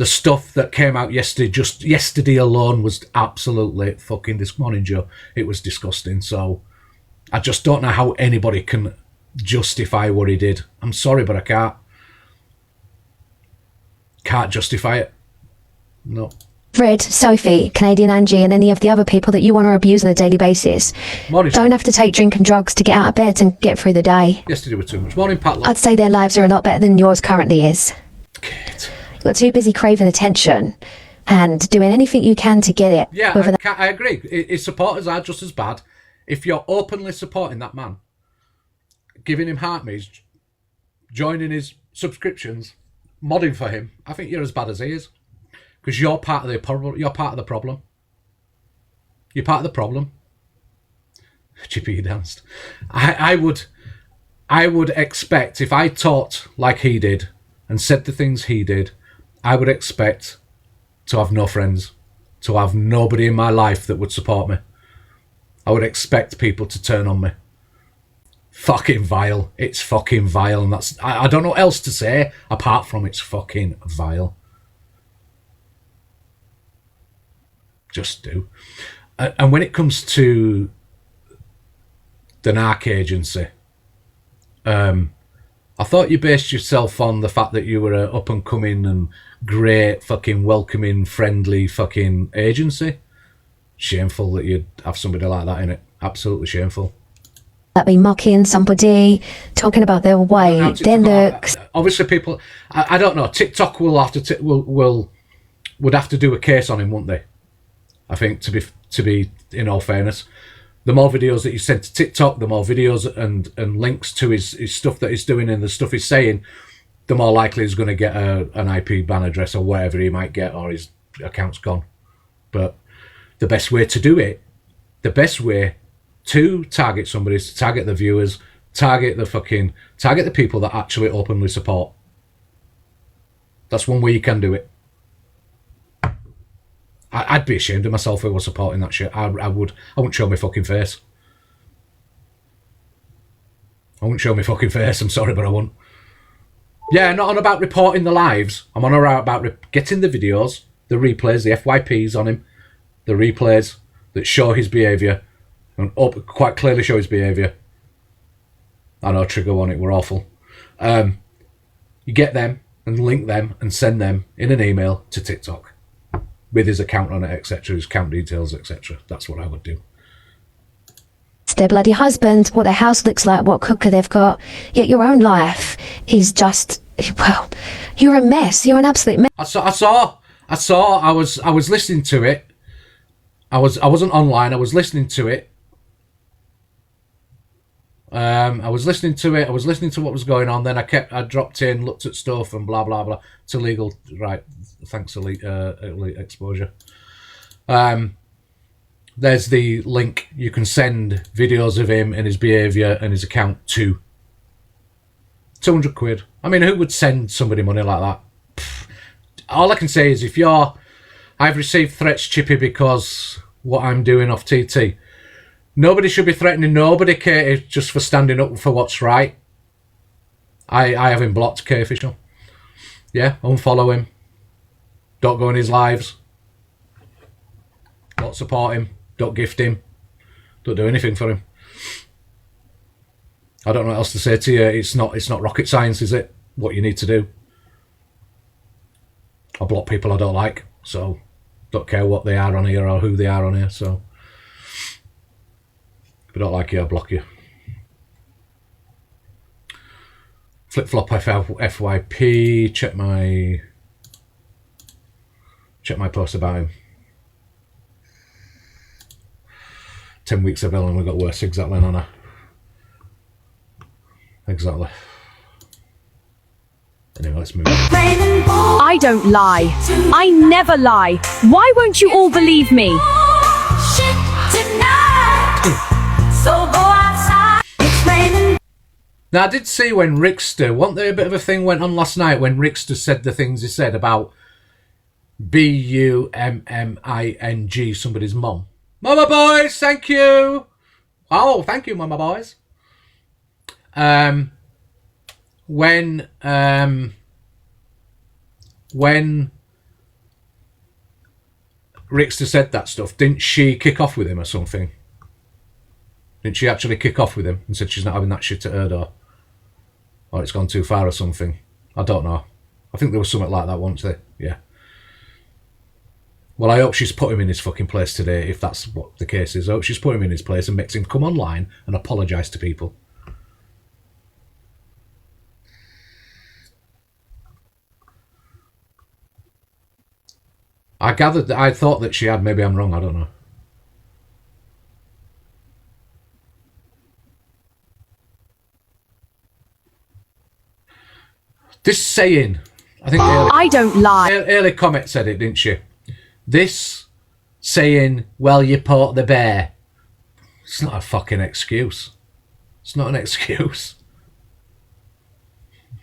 The stuff that came out yesterday, just yesterday alone, was absolutely fucking this morning, Joe. It was disgusting. So I just don't know how anybody can justify what he did. I'm sorry, but I can't. Can't justify it. No. Fred, Sophie, Canadian Angie, and any of the other people that you want to abuse on a daily basis Morning. don't have to take drink and drugs to get out of bed and get through the day. Yesterday was too much. Morning, Pat. I'd say their lives are a lot better than yours currently is. Kate. You're too busy craving attention and doing anything you can to get it. Yeah, I agree. His supporters are just as bad. If you're openly supporting that man, giving him heartmeats, joining his subscriptions, modding for him, I think you're as bad as he is. Because you're part of the problem. You're part of the problem. You're part of the problem. Chippy, you danced. I would expect, if I talked like he did and said the things he did, I would expect to have no friends, to have nobody in my life that would support me. I would expect people to turn on me. Fucking vile. It's fucking vile. And that's, I don't know what else to say apart from it's fucking vile. Just do. And when it comes to the NARC agency, I thought you based yourself on the fact that you were an up and coming and great fucking welcoming, friendly fucking agency. Shameful that you'd have somebody like that in it. Absolutely shameful. That be mocking somebody, talking about their weight, their looks. Obviously, people. I don't know. TikTok will have to would have to do a case on him, wouldn't they? I think to be in all fairness, the more videos that you send to TikTok, the more videos and links to his stuff that he's doing and the stuff he's saying, the more likely he's going to get an IP ban address or whatever he might get, or his account's gone. But the best way to do it, the best way to target somebody is to target the viewers, target the people that actually openly support. That's one way you can do it. I'd be ashamed of myself if I was supporting that shit. I wouldn't show my fucking face. I wouldn't show my fucking face. I'm sorry, but I wouldn't. Yeah, not on about reporting the lives. I'm on about getting the videos, the replays, the FYPs on him, the replays that show his behaviour and quite clearly show his behaviour. I know, trigger warning, we're awful. You get them and link them and send them in an email to TikTok with his account on it, etc., his account details, etc. That's what I would do. It's their bloody husband, what their house looks like, what cooker they've got. Yet your own life is just, well, you're a mess. You're an absolute mess. I was listening to it. I wasn't online. I was listening to it. I was listening to what was going on. Then I dropped in, looked at stuff and blah blah blah. It's illegal, right? Thanks, elite exposure. There's the link. You can send videos of him and his behaviour and his account to 200 quid. I mean, who would send somebody money like that? Pfft. All I can say is I've received threats, Chippy, because what I'm doing off TT. Nobody should be threatening nobody, Katie, just for standing up for what's right. I have him blocked, K Official. Yeah, unfollow him. Don't go in his lives. Don't support him. Don't gift him. Don't do anything for him. I don't know what else to say to you. It's not rocket science, is it? What you need to do. I block people I don't like, so don't care what they are on here or who they are on here, so if I don't like you, I'll block you. Flip-flop FYP, check my post about him. 10 weeks of Ellen, we got worse, exactly, Nana. Exactly. Anyway, let's move on. I don't lie. I never lie. Why won't you all believe me? Now, I did see when Rickster, wasn't there a bit of a thing went on last night when Rickster said the things he said about BUMMING, somebody's mum. Mama boys, thank you. Oh, thank you, mama boys. When Rickster said that stuff, didn't she kick off with him or something? Didn't she actually kick off with him and said she's not having that shit at her door? Or it's gone too far or something? I don't know. I think there was something like that once there. Yeah. Well, I hope she's put him in his fucking place today, if that's what the case is. I hope she's put him in his place and makes him come online and apologise to people. I thought that she had. Maybe I'm wrong. I don't know. This saying, I think I don't lie. Early Comet said it, didn't she? This saying, well, you poked the bear. It's not a fucking excuse. It's not an excuse.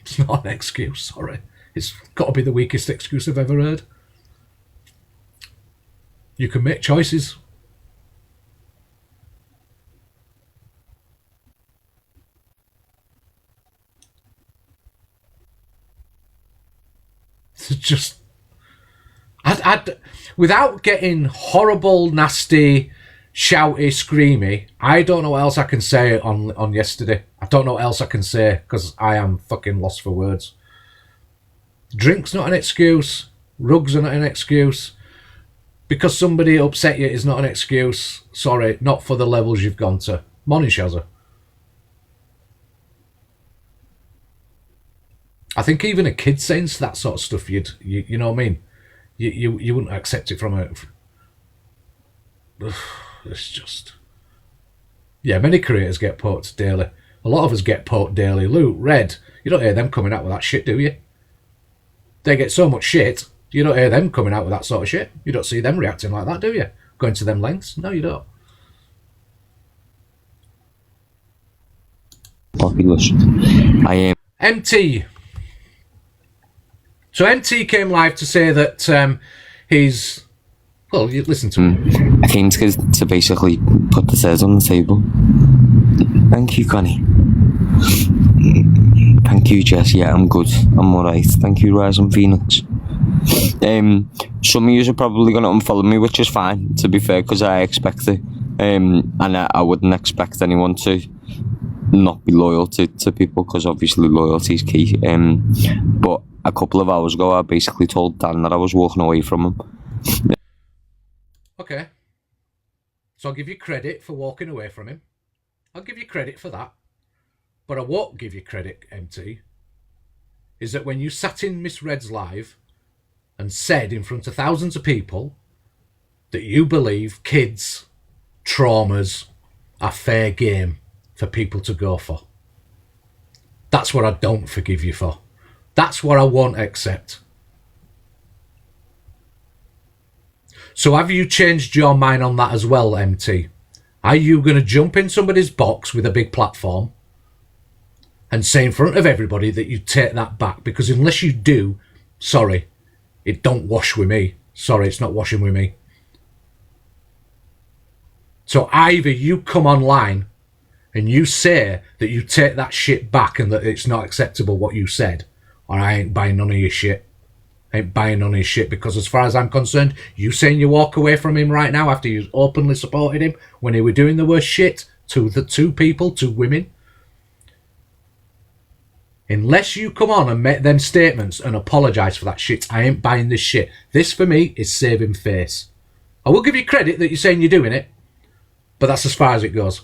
It's not an excuse, sorry. It's got to be the weakest excuse I've ever heard. You can make choices. It's just... without getting horrible, nasty, shouty, screamy, I don't know what else I can say on yesterday. I don't know what else I can say because I am fucking lost for words. Drink's not an excuse. Rugs are not an excuse. Because somebody upset you is not an excuse. Sorry, not for the levels you've gone to. Morning, Shazza. I think even a kid saying that sort of stuff, you know what I mean? You wouldn't accept it from a... It's just... Yeah, many creators get poked daily. A lot of us get poked daily. Luke, Red, you don't hear them coming out with that shit, do you? They get so much shit, you don't hear them coming out with that sort of shit. You don't see them reacting like that, do you? Going to them lengths? No, you don't. Populous. I am. MT. So MT came live to say that he's... Well, you listen to him. I came to basically put the says on the table. Thank you, Connie. Thank you, Jess. Yeah, I'm good. I'm alright. Thank you, Rising Phoenix. Some of you are probably going to unfollow me, which is fine, to be fair, because I expect it. And I wouldn't expect anyone to not be loyal to people, because obviously loyalty is key. But a couple of hours ago, I basically told Dan that I was walking away from him. Okay. So I'll give you credit for walking away from him. I'll give you credit for that. But I won't give you credit, MT, is that when you sat in Miss Red's live and said in front of thousands of people that you believe kids' traumas are fair game for people to go for. That's what I don't forgive you for. That's what I won't accept. So have you changed your mind on that as well, MT? Are you going to jump in somebody's box with a big platform and say in front of everybody that you take that back? Because unless you do, sorry, it don't wash with me. Sorry, it's not washing with me. So either you come online and you say that you take that shit back and that it's not acceptable what you said, or I ain't buying none of your shit. I ain't buying none of his shit, because as far as I'm concerned, you saying you walk away from him right now after you openly supported him when he were doing the worst shit to the two people, two women. Unless you come on and make them statements and apologise for that shit, I ain't buying this shit. This for me is saving face. I will give you credit that you're saying you're doing it, but that's as far as it goes.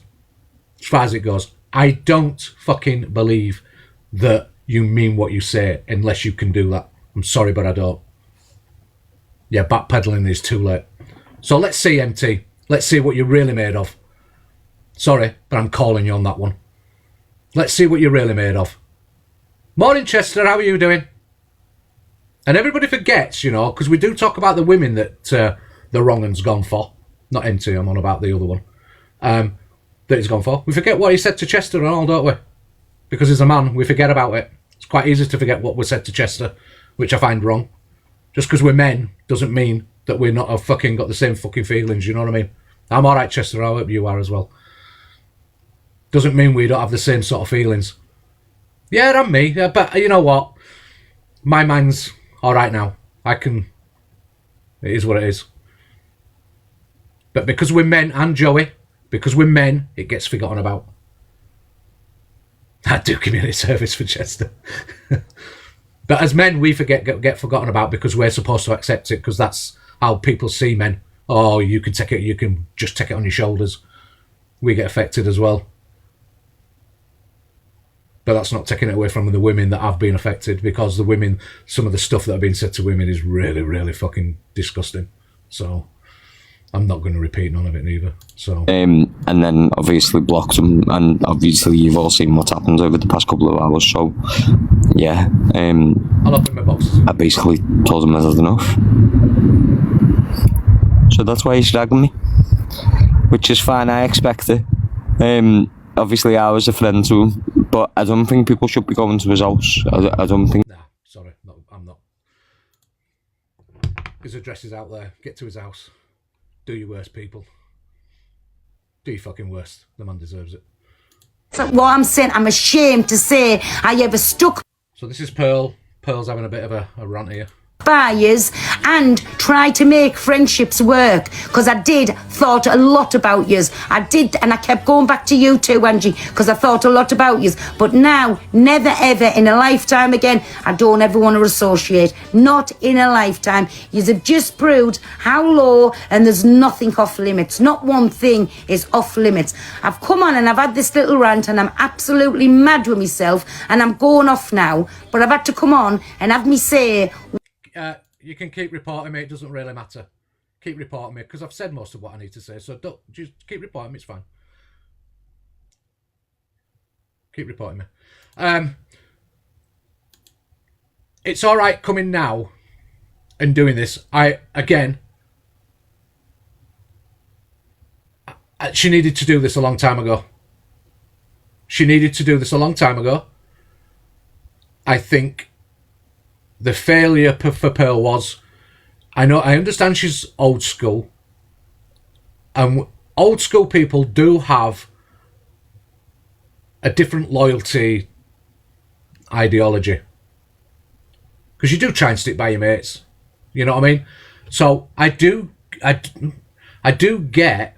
As far as it goes. I don't fucking believe that you mean what you say unless you can do that. I'm sorry, but I don't. Yeah, backpedaling is too late. So let's see, MT. Let's see what you're really made of. Sorry, but I'm calling you on that one. Let's see what you're really made of. Morning, Chester. How are you doing? And everybody forgets, you know, because we do talk about the women that the wrong un's gone for. Not MT, I'm on about the other one. That he's gone for. We forget what he said to Chester and all, don't we? Because he's a man, we forget about it. It's quite easy to forget what was said to Chester, which I find wrong. Just because we're men doesn't mean that we're not fucking got the same fucking feelings, you know what I mean? I'm alright, Chester, I hope you are as well. Doesn't mean we don't have the same sort of feelings. Yeah, I'm me, yeah, but you know what? My mind's alright now. It is what it is. But because we're men, and Joey, because we're men, it gets forgotten about. I do community service for Chester. But as men, we get forgotten about because we're supposed to accept it, because that's how people see men. Oh, you can take it, you can just take it on your shoulders. We get affected as well. But that's not taking it away from the women that have been affected, because the women, some of the stuff that have been said to women is really, really fucking disgusting. So I'm not going to repeat none of it either. So and then obviously blocked him, and obviously you've all seen what's happened over the past couple of hours. So yeah, I'll open my boxes. I basically told him I had enough. So that's why he's dragging me, which is fine. I expect it. Obviously I was a friend to him, but I don't think people should be going to his house. I don't think. Nah, sorry, no, I'm not. His address is out there. Get to his house. Do your worst, people. Do your fucking worst. The man deserves it. So what I'm saying, I'm ashamed to say I ever stuck So this is Pearl. Pearl's having a bit of a rant here. by yous and try to make friendships work, because I thought a lot about yous. I did, and I kept going back to you too, Angie, because I thought a lot about yous. But now, never ever in a lifetime again, I don't ever want to associate. Not in a lifetime. Yous have just proved how low, and there's nothing off limits. Not one thing is off limits. I've come on and I've had this little rant, and I'm absolutely mad with myself, and I'm going off now. But I've had to come on and have me say... You can keep reporting me. It doesn't really matter. Keep reporting me, because I've said most of what I need to say. So don't just keep reporting me. It's fine. Keep reporting me. It's all right coming now and doing this. She needed to do this a long time ago. She needed to do this a long time ago. I think the failure for Pearl was, I understand she's old school, and old school people do have a different loyalty ideology, because you do try and stick by your mates, you know what I mean? So I do get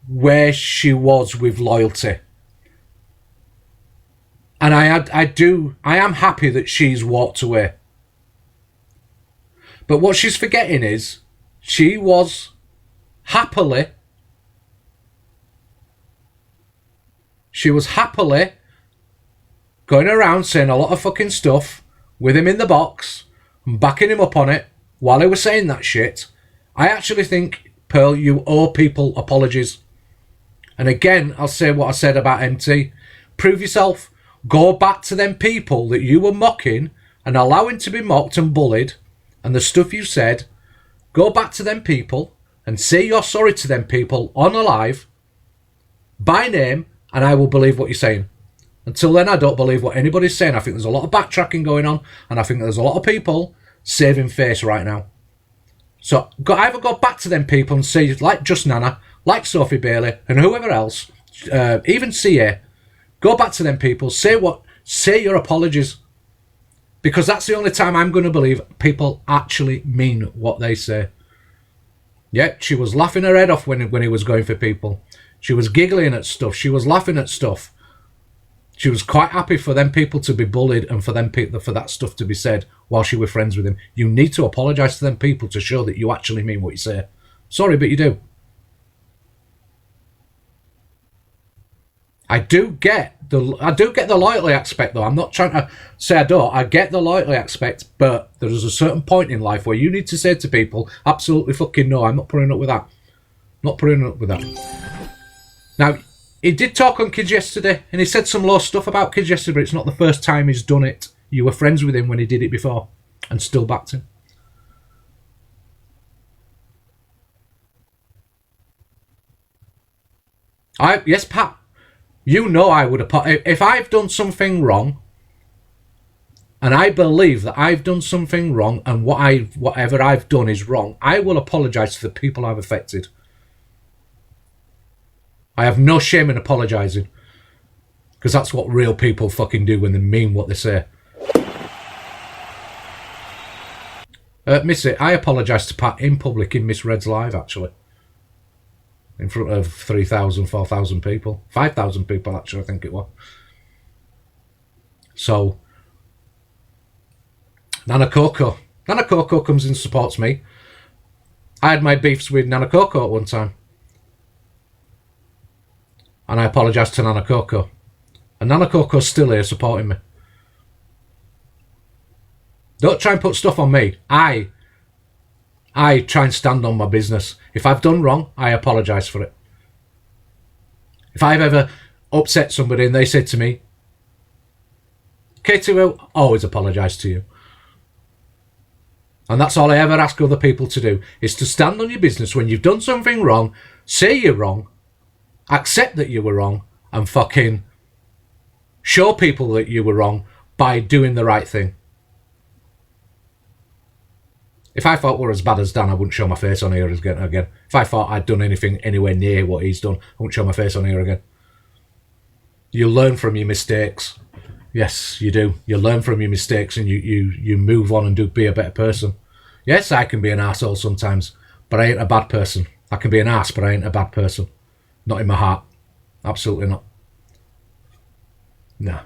where she was with loyalty, and I am happy that she's walked away. But what she's forgetting is she was happily going around saying a lot of fucking stuff with him in the box and backing him up on it while he was saying that shit. I actually think, Pearl, you owe people apologies. And again, I'll say what I said about MT. Prove yourself. Go back to them people that you were mocking and allowing to be mocked and bullied, and the stuff you said. Go back to them people and say you're sorry to them people on alive, by name, and I will believe what you're saying. Until then, I don't believe what anybody's saying. I think there's a lot of backtracking going on, and I think there's a lot of people saving face right now. So either go back to them people and say, like Just Nana, like Sophie Bailey, and whoever else, even CA, go back to them people, say your apologies. Because that's the only time I'm going to believe people actually mean what they say. Yeah, she was laughing her head off when he was going for people. She was giggling at stuff. She was laughing at stuff. She was quite happy for them people to be bullied and for them people, for that stuff to be said while she was friends with him. You need to apologise to them people to show that you actually mean what you say. Sorry, but you do. I do get the loyalty aspect, though. I'm not trying to say I don't. I get the loyalty aspect, but there is a certain point in life where you need to say to people, absolutely fucking no, I'm not putting up with that. Not putting up with that. Now, he did talk on Kids yesterday, and he said some low stuff about Kids yesterday, but it's not the first time he's done it. You were friends with him when he did it before, and still backed him. Yes, Pat. You know I would have... If I've done something wrong, and I believe that I've done something wrong, and whatever I've done is wrong, I will apologise to the people I've affected. I have no shame in apologising. Because that's what real people fucking do when they mean what they say. Missy, I apologise to Pat in public in Miss Red's live, actually. in front of 3,000, 4,000 people, 5,000 people actually, I think it was. So Nana Coco comes in and supports me. I had my beefs with Nana Coco at one time, and I apologised to Nana Coco, and Nana Coco's still here supporting me. Don't try and put stuff on me. I try and stand on my business. If I've done wrong, I apologise for it. If I've ever upset somebody and they said to me, Katie will always apologise to you. And that's all I ever ask other people to do, is to stand on your business when you've done something wrong, say you're wrong, accept that you were wrong, and fucking show people that you were wrong by doing the right thing. If I thought we're as bad as Dan, I wouldn't show my face on here again. If I thought I'd done anything anywhere near what he's done, I wouldn't show my face on here again. You learn from your mistakes. Yes, you do. You learn from your mistakes and you move on and be a better person. Yes, I can be an arsehole sometimes, but I ain't a bad person. I can be an arse, but I ain't a bad person. Not in my heart. Absolutely not. Nah.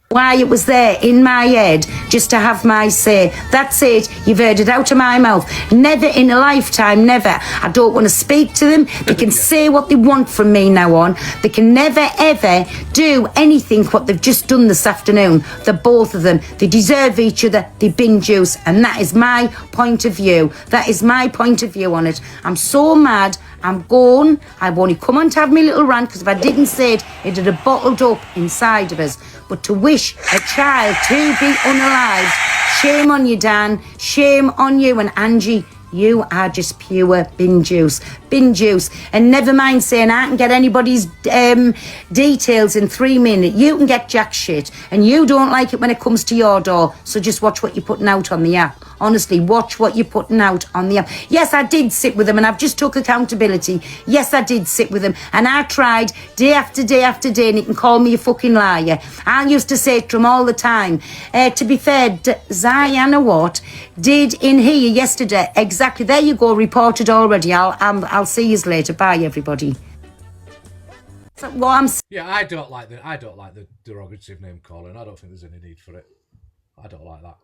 Why it was there in my head just to have my say. That's it. You've heard it out of my mouth. Never in a lifetime, never. I don't want to speak to them. They can say what they want from me now on. They can never, ever do anything what they've just done this afternoon. The both of them. They deserve each other. They bin juice. And that is my point of view. That is my point of view on it. I'm so mad. I'm gone. I've only come on to have me little rant, because if I didn't say it, it'd have bottled up inside of us. But to wish a child to be unalived, shame on you, Dan. Shame on you. And Angie, you are just pure bin juice. Bin juice. And never mind saying I can get anybody's details in 3 minutes. You can get jack shit. And you don't like it when it comes to your door. So just watch what you're putting out on the app. Honestly, watch what you're putting out on the app. Yes, I did sit with them and I've just took accountability. Yes, I did sit with them and I tried day after day after day, and he can call me a fucking liar. I used to say to him all the time, to be fair, Ziana Watt did in here yesterday. Exactly. There you go. Reported already. I'll see you later. Bye, everybody. Yeah, I don't like the derogative name calling. I don't think there's any need for it. I don't like that.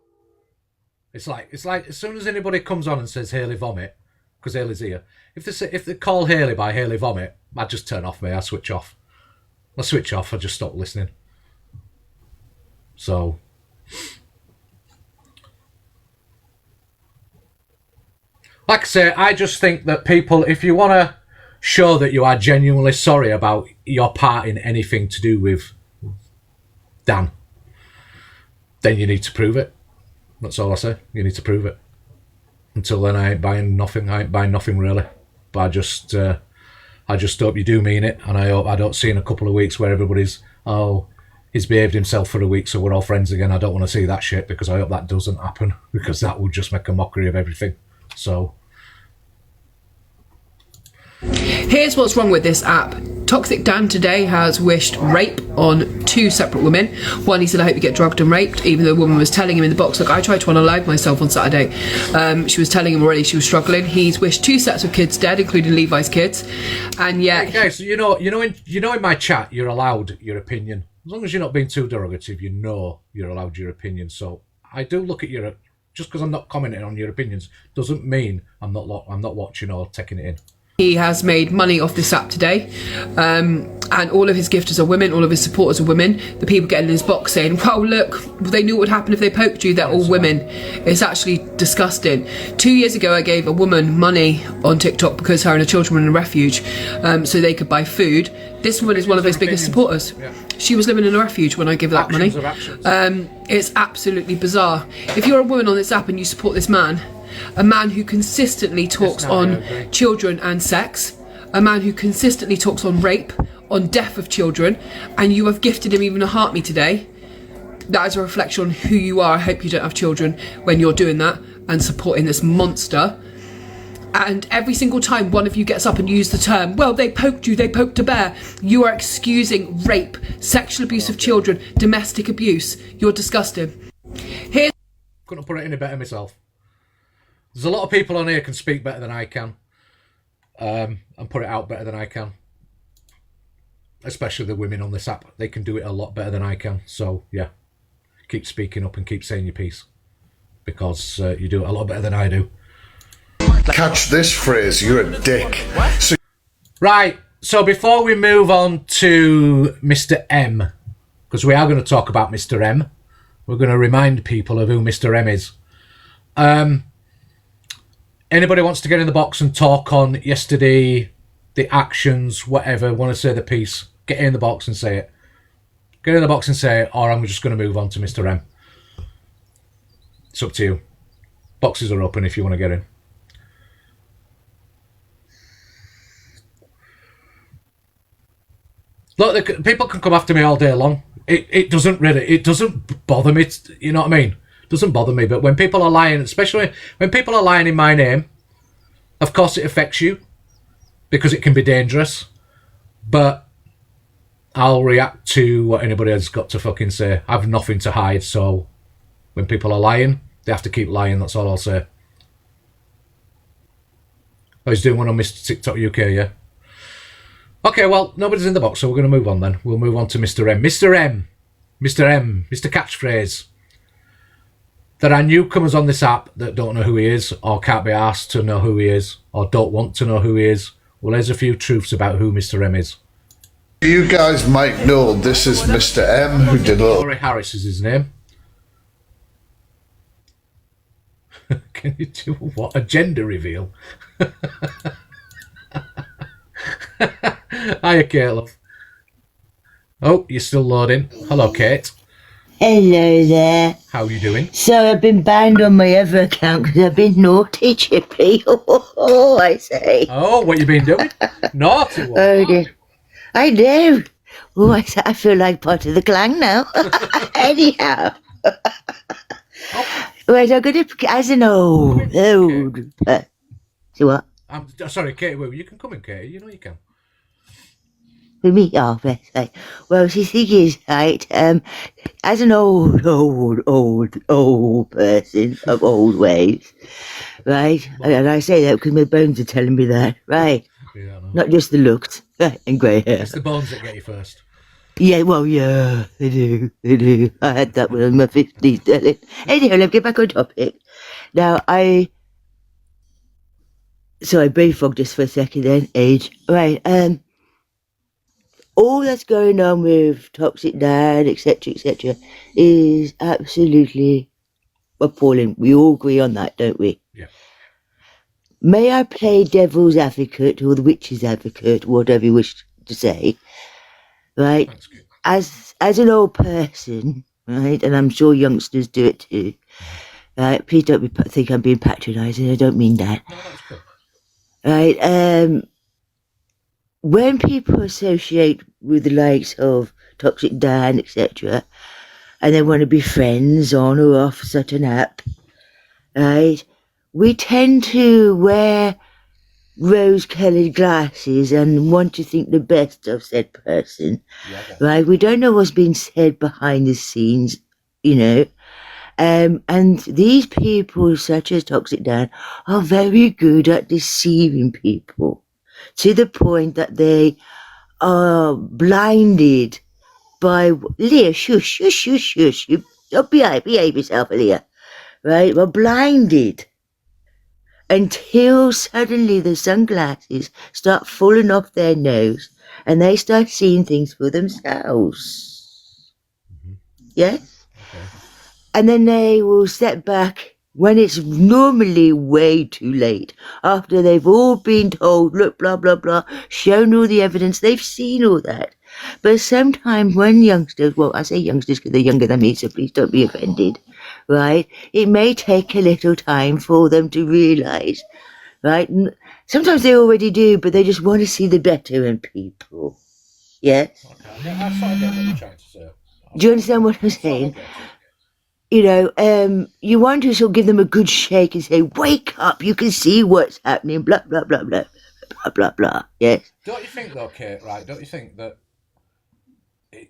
It's like as soon as anybody comes on and says Haley Vomit, because Haley's here, if they call Haley by Haley Vomit, I just turn off me. I switch off. I just stop listening. So like I say, I just think that people, if you want to show that you are genuinely sorry about your part in anything to do with Dan, then you need to prove it. That's all I say. You need to prove it. Until then, I ain't buying nothing. I ain't buying nothing really. But I just hope you do mean it, and I hope I don't see in a couple of weeks where everybody's, he's behaved himself for a week, so we're all friends again. I don't want to see that shit, because I hope that doesn't happen, because that will just make a mockery of everything. So here's what's wrong with this app. Toxic Dan today has wished rape on 2 separate women. One, he said, I hope you get drugged and raped, even though the woman was telling him in the box, look, I tried to unalive myself on Saturday. She was telling him already she was struggling. He's wished 2 sets of kids dead, including Levi's kids. And yet... Okay, so you know in my chat, you're allowed your opinion. As long as you're not being too derogative, you're allowed your opinion. So I do look at your... Just because I'm not commenting on your opinions doesn't mean I'm not watching or taking it in. He has made money off this app today, and all of his gifters are women, all of his supporters are women. The people getting in his box saying, well, look, they knew what would happen if they poked you, they're all women. It's actually disgusting. 2 years ago, I gave a woman money on TikTok because her and her children were in a refuge, so they could buy food. This woman is one of his biggest supporters. Yeah. She was living in a refuge when I gave her that money. It's absolutely bizarre. If you're a woman on this app and you support this man, a man who consistently talks on children and sex, a man who consistently talks on rape, on death of children, and you have gifted him even a heart me today, that is a reflection on who you are. I hope you don't have children when you're doing that and supporting this monster. And every single time one of you gets up and uses the term, well, they poked you, they poked a bear, you are excusing rape, sexual abuse of children, domestic abuse. You're disgusting. Couldn't put it any better myself. There's a lot of people on here can speak better than I can, and put it out better than I can. Especially the women on this app, they can do it a lot better than I can. So yeah, keep speaking up and keep saying your piece, because you do it a lot better than I do. Catch this phrase, you're a dick. So Right, so before we move on to Mr. M, because we are going to talk about Mr. M, we're going to remind people of who Mr. M is. Anybody wants to get in the box and talk on yesterday, the actions, whatever, want to say the piece, get in the box and say it. Get in the box and say it, or I'm just going to move on to Mr. M. It's up to you. Boxes are open if you want to get in. Look, people can come after me all day long. It doesn't bother me. You know what I mean? It doesn't bother me. But when people are lying, especially when people are lying in my name, of course it affects you, because it can be dangerous. But I'll react to what anybody has got to fucking say. I've nothing to hide, so when people are lying, they have to keep lying. That's all I'll say. Oh, he's doing one on Mr. TikTok UK, yeah? Okay, well, nobody's in the box, so we're going to move on then. We'll move on to Mr. M. Mr. M. Mr. M. Mr. Catchphrase. There are newcomers on this app that don't know who he is, or can't be asked to know who he is, or don't want to know who he is. Well, there's a few truths about who Mr. M is. you guys might know this is Mr. M who did a little. Corey Harris is his name. Can you do what? A gender reveal? Hiya, Kate, love. Oh, you're still loading. Hello, Kate. Hello there. How are you doing? So I've been banned on my other account because I've been naughty, Chippy. Oh, I say. Oh, what you been doing? Naughty one. Oh, dear. I know. Oh, I feel like part of the clan now. Anyhow. Right, I'm going to, as an old. See what? I'm sorry, Katie. Well, you can come in, Katie. You know you can. With me? Oh, bless her. Well, the thing is, right, as an old person of old ways, right, and I say that because my bones are telling me that, right, Yeah, I know. not just the looks and grey hair. It's the bones that get you first. Yeah, well, yeah, they do. I had that when I was in my 50s, darling. Anyhow, let's get back on topic. Now, so I brain fogged just for a second then, age. Right, all that's going on with Toxic Dad, etc., is absolutely appalling. We all agree on that, don't we? Yeah. May I play devil's advocate or the witch's advocate, whatever you wish to say, right? Thanks, Kate. As an old person, right, and I'm sure youngsters do it too, right? Please don't think I'm being patronising. I don't mean that. No, that's cool. Right, when people associate with the likes of Toxic Dan, etc., and they want to be friends on or off such an app, right, we tend to wear rose-coloured glasses and want to think the best of said person, right? We don't know what's being said behind the scenes, you know. And these people, such as Toxic Dan, are very good at deceiving people to the point that they are blinded by Leah. Shush! You don't behave yourself, Leah. Right? We're blinded until suddenly the sunglasses start falling off their nose and they start seeing things for themselves. Yes? Okay. And then they will step back when it's normally way too late, after they've all been told, look, blah, blah, blah, shown all the evidence, they've seen all that. But sometimes when youngsters, well, I say youngsters because they're younger than me, so please don't be offended, right? It may take a little time for them to realise, right? Sometimes they already do, but they just want to see the better in people. Yes? Okay. Yeah, I sort of get what you're trying to say. Do you understand what I'm saying? You know, you want to sort of give them a good shake and say, wake up, you can see what's happening, blah, blah, blah, blah, blah, blah, blah, yes? Don't you think, though, Kate, right, don't you think that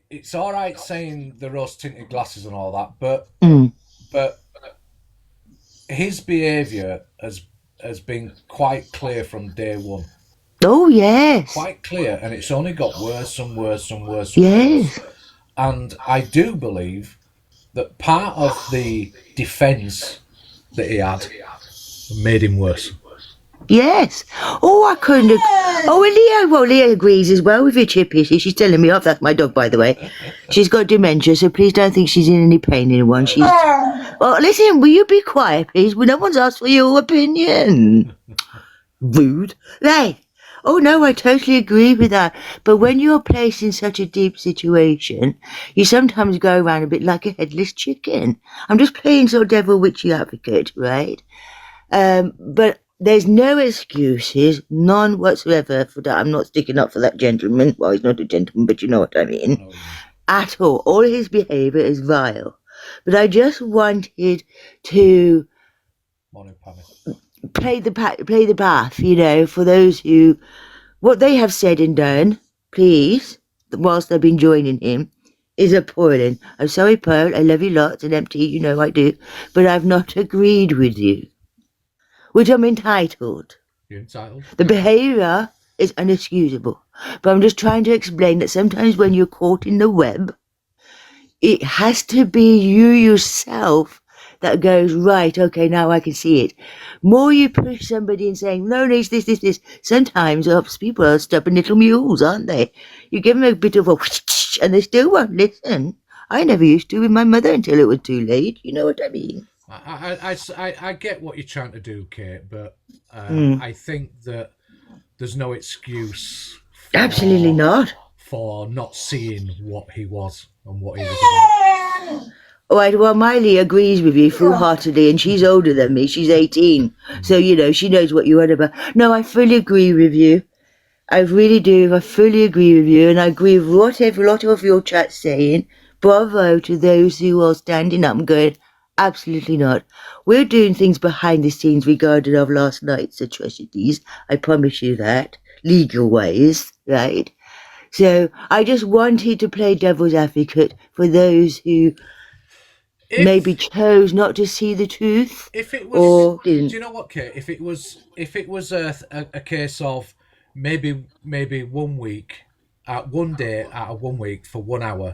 it's all right saying the rose-tinted glasses and all that, but his behaviour has been quite clear from day one. Oh, yes. Quite clear, and it's only got worse and worse and worse. Yes. And I do believe that part of the defence that he had made him worse. Yes. Oh, I couldn't. Leah agrees as well with you, Chippy. She's telling me off. That's my dog, by the way. She's got dementia, so please don't think she's in any pain, anyone. She's. Well, listen, will you be quiet, please? No one's asked for your opinion. Rude. Right. Oh, no, I totally agree with that. But when you're placed in such a deep situation, you sometimes go around a bit like a headless chicken. I'm just playing sort of devil witchy advocate, right? But there's no excuses, none whatsoever for that. I'm not sticking up for that gentleman. Well, he's not a gentleman, but you know what I mean. At all. All his behaviour is vile. But I just wanted to play the bath, you know, for those who, what they have said and done, please, whilst they've been joining him, is appalling. I'm sorry, Pearl, I love you lots, and empty, you know I do, but I've not agreed with you, which I'm entitled. You're entitled. The behaviour is inexcusable, but I'm just trying to explain that sometimes when you're caught in the web, it has to be you yourself that goes, right, okay, now I can see it. More you push somebody and saying, no, it's this. Sometimes people are stubborn little mules, aren't they? You give them a bit of a whoosh, and they still won't listen. I never used to with my mother until it was too late. You know what I mean? I get what you're trying to do, Kate, but I think that there's no excuse. Absolutely not. For not seeing what he was and what he was about. Right, well, Miley agrees with you full-heartedly, and she's older than me. She's 18. So, you know, she knows what you're on about. No, I fully agree with you. I really do. I fully agree with you, and I agree with whatever a lot of your chat's saying. Bravo to those who are standing up and going, absolutely not. We're doing things behind the scenes regarding of last night's atrocities. I promise you that. Legal-wise, right? So, I just wanted to play devil's advocate for those who maybe chose not to see the truth. If it was, or didn't. Do you know what, Kate? If it was a case of maybe 1 week, one day out of 1 week for 1 hour,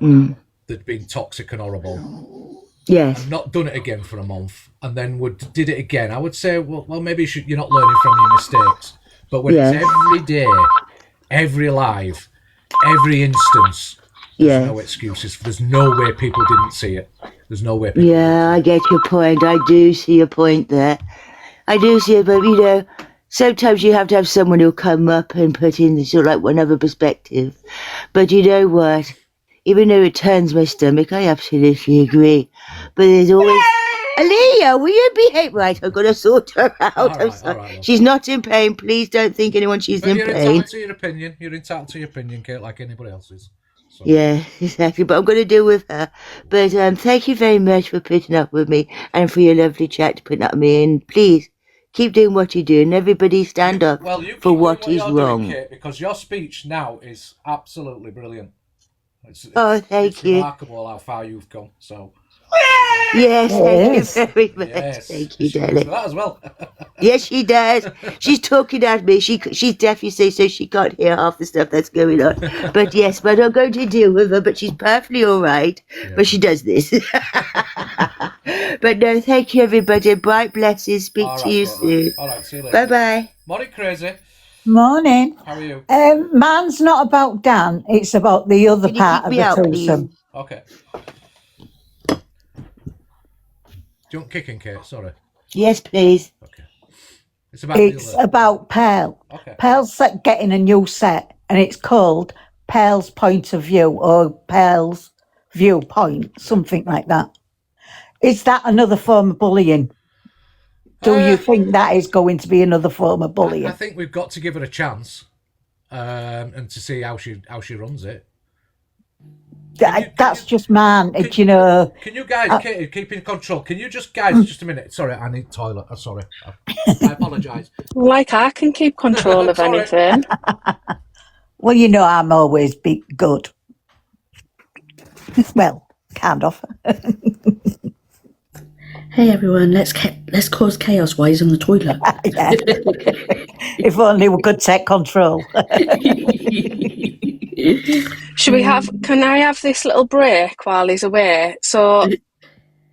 that'd been toxic and horrible. Yes. And not done it again for a month, and then did it again, I would say, well, maybe you're not learning from your mistakes. But when it's every day, every live, every instance, there's no excuses. There's no way people didn't see it. There's no way. Yeah, I get your point. I do see your point there. I do see it, but you know, sometimes you have to have someone who'll come up and put in sort of like one other perspective. But you know what? Even though it turns my stomach, I absolutely agree. But there's always... Aaliyah, will you behave? Right, I've got to sort her out. I'm sorry. Right, she's not in pain. Please don't think anyone she's in you're pain. Entitled to your opinion. You're entitled to your opinion, Kate, like anybody else is. So. Yeah, exactly. But I'm going to deal with her. But thank you very much for putting up with me and for your lovely chat to put up with me. And please keep doing what you do, and everybody stand up for what is wrong. Doing, Kate, because your speech now is absolutely brilliant. It's thank you. It's remarkable how far you've come. So. Yes, thank you very much. Yes, thank you, darling. That as well. Yes, she does. She's talking at me. She's deaf, you see, so she can't hear half the stuff that's going on. But yes, but I'm going to deal with her. But she's perfectly all right. Yeah. But she does this. But no, thank you, everybody. Bright blessings. Speak to you soon. All right, see you later. Bye-bye. Morning, Crazy. Morning. How are you? Mine's not about Dan. It's about the other part of the twosome. Okay. Do you want kicking, Kate? Sorry. Yes, please. Okay. It's about Pearl. Okay. Pearl's getting a new set, and it's called Pearl's Point of View or Pearl's Viewpoint, something like that. Is that another form of bullying? Do you think that is going to be another form of bullying? I think we've got to give her a chance, and to see how she runs it. That's just man, you know. Can you guys keep in control? Can you just just a minute? Sorry, I need toilet. I'm sorry. I apologise. Like I can keep control of anything. Well, you know, I'm always good. Well, kind of. Hey everyone, let's cause chaos while he's on the toilet. Yeah. If only we could take control. Should we have? Can I have this little break while he's away? So,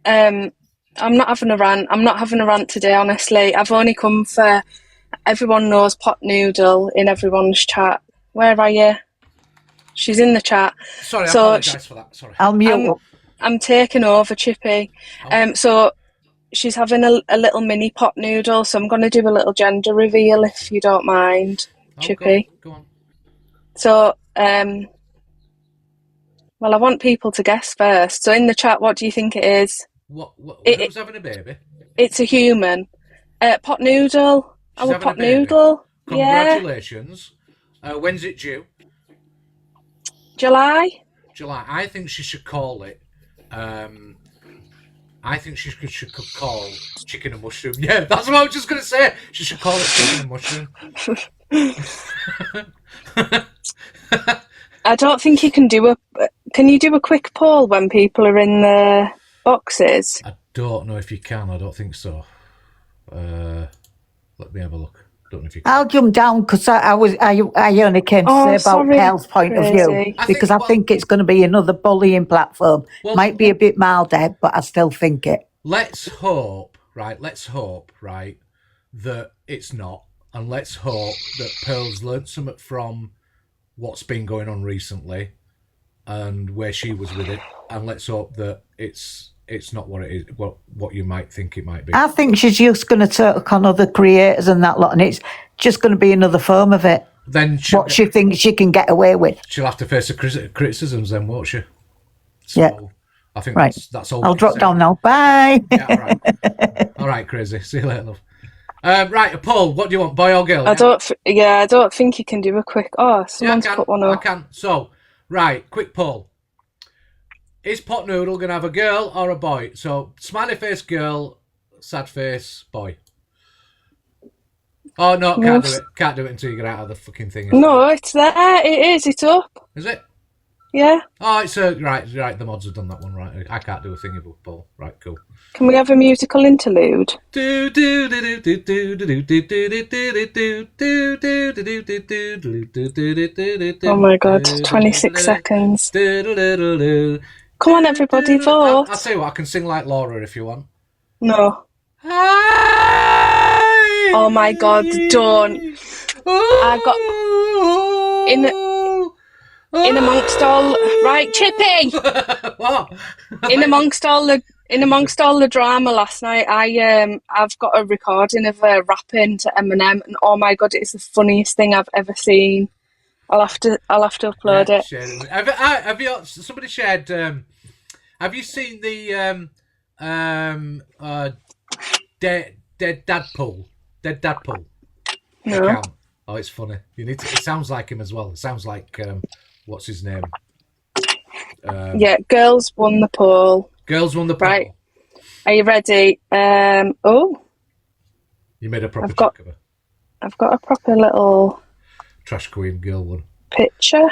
I'm not having a rant. I'm not having a rant today. Honestly, I've only come for. Everyone knows Pot Noodle in everyone's chat. Where are you? She's in the chat. Sorry, I So apologise for that. Sorry. I'll mute. I'm taking over, Chippy. So she's having a little mini Pot Noodle. So I'm going to do a little gender reveal if you don't mind, Chippy. Go on. So, well, I want people to guess first. So in the chat, what do you think it is? Who's having a baby? It's a human. Pot Noodle. She's Our having a Pot baby. Noodle. Yeah. Congratulations. When's it due? July. I think she should call it. I think she should call chicken and mushroom. Yeah, that's what I was just going to say. She should call it chicken and mushroom. I don't think you can do a. Can you do a quick poll when people are in the boxes? I don't know if you can. I don't think so. Let me have a look. Don't know if you can. I'll jump down because I only came to say about Pel's point of view because I think it's going to be another bullying platform. Might be a bit mild, but I still think it. Let's hope, right, that it's not. And let's hope that Pearl's learnt something from what's been going on recently and where she was with it. And let's hope that it's not what it is, what you might think it might be. I think she's just going to take on other creators and that lot, and it's just going to be another form of it. Then what she thinks she can get away with. She'll have to face the criticisms then, won't she? Yeah. I think right. That's all. I'll drop down now. Bye. Yeah, all right. All right, crazy. See you later, love. Right, Paul, what do you want, boy or girl? I don't think you can do a quick. Oh, someone's put one up. I can. So, right, quick poll. Is Pot Noodle going to have a girl or a boy? So, smiley face girl, sad face boy. Oh, no, can't do it. Can't do it until you get out of the fucking thing. No, it's there. It is. It's up. Is it? Yeah. Oh, it's right. The mods have done that one, right. I can't do a thingy book, Paul. Right, cool. Can we have a musical interlude? Oh my god, 26 seconds. Come on, everybody, vote. I'll tell you what, I can sing like Laura if you want. No. Oh my god, don't. I got in amongst all right, Chippy. What? In amongst all the drama last night, I've got a recording of her rapping to Eminem, and oh my god, it's the funniest thing I've ever seen. I'll have to upload it. Have you somebody shared? Have you seen the Dead Dadpool? Dead Dadpool. No. Account? Oh, it's funny. You need to. It sounds like him as well. It sounds like what's his name? Yeah, girls won the poll. Girls won the poll. Right. Are you ready? Oh. You made a proper check of her. I've got a proper little Trash Queen girl one. Picture.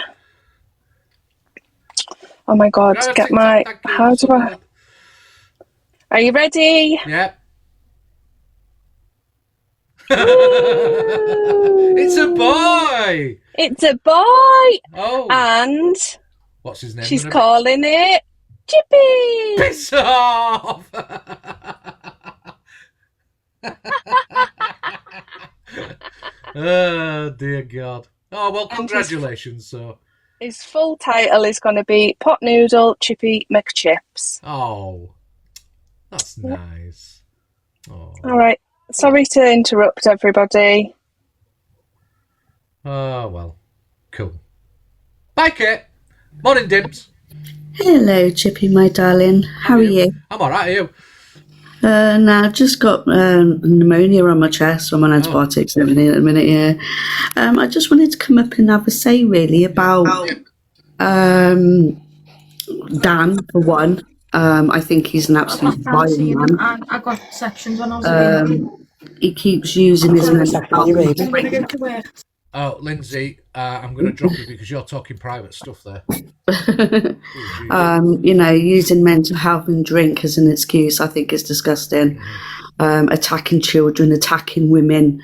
Oh my god, get my... How do I... Are you ready? Yeah. It's a boy! It's a boy! Oh. And... What's his name? She's calling it... Chippy! Piss off! Oh, dear God. Oh, well, congratulations, so... His full title is going to be Pot Noodle Chippy McChips. Oh, that's nice. Oh. All right. Sorry to interrupt everybody. Oh, well. Cool. Bye, Kate. Morning, Dims. Hello, Chippy, my darling. How are you? I'm all right, are you? Now I've just got pneumonia on my chest. So I'm on antibiotics and everything at the minute, yeah. I just wanted to come up and have a say, really, about Dan, for one. I think he's an absolute violent man. I got sections when I was away. He keeps using his mental health. Oh, Lindsay, I'm going to drop you because you're talking private stuff there. Using mental health and drink as an excuse, I think is disgusting. Attacking children, attacking women.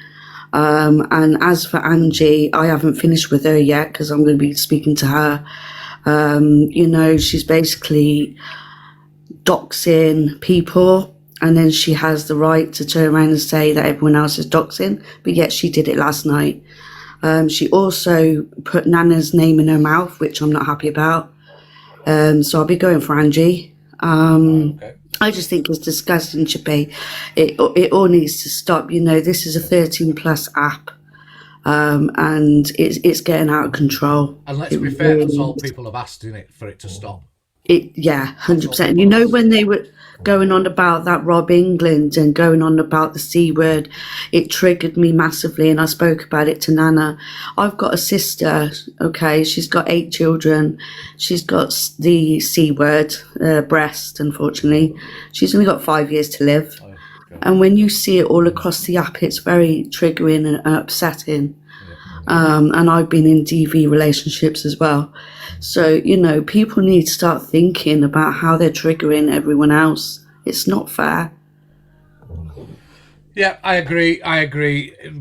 And as for Angie, I haven't finished with her yet because I'm going to be speaking to her. She's basically doxing people, and then she has the right to turn around and say that everyone else is doxing, but yet she did it last night. She also put Nana's name in her mouth, which I'm not happy about. So I'll be going for Angie. Okay. I just think it's disgusting, Chippy. It all needs to stop. This is a 13+ app, and it's getting out of control. And let's be fair, that's all people have asked, isn't it, for it to stop? 100%. When they were going on about that Rob England and going on about the C word, it triggered me massively, and I spoke about it to Nana. I've got a sister, okay, she's got 8 children. She's got the C word, breast, unfortunately. She's only got 5 years to live. And when you see it all across the app, it's very triggering and upsetting. And I've been in DV relationships as well. So, people need to start thinking about how they're triggering everyone else. It's not fair. Yeah, I agree.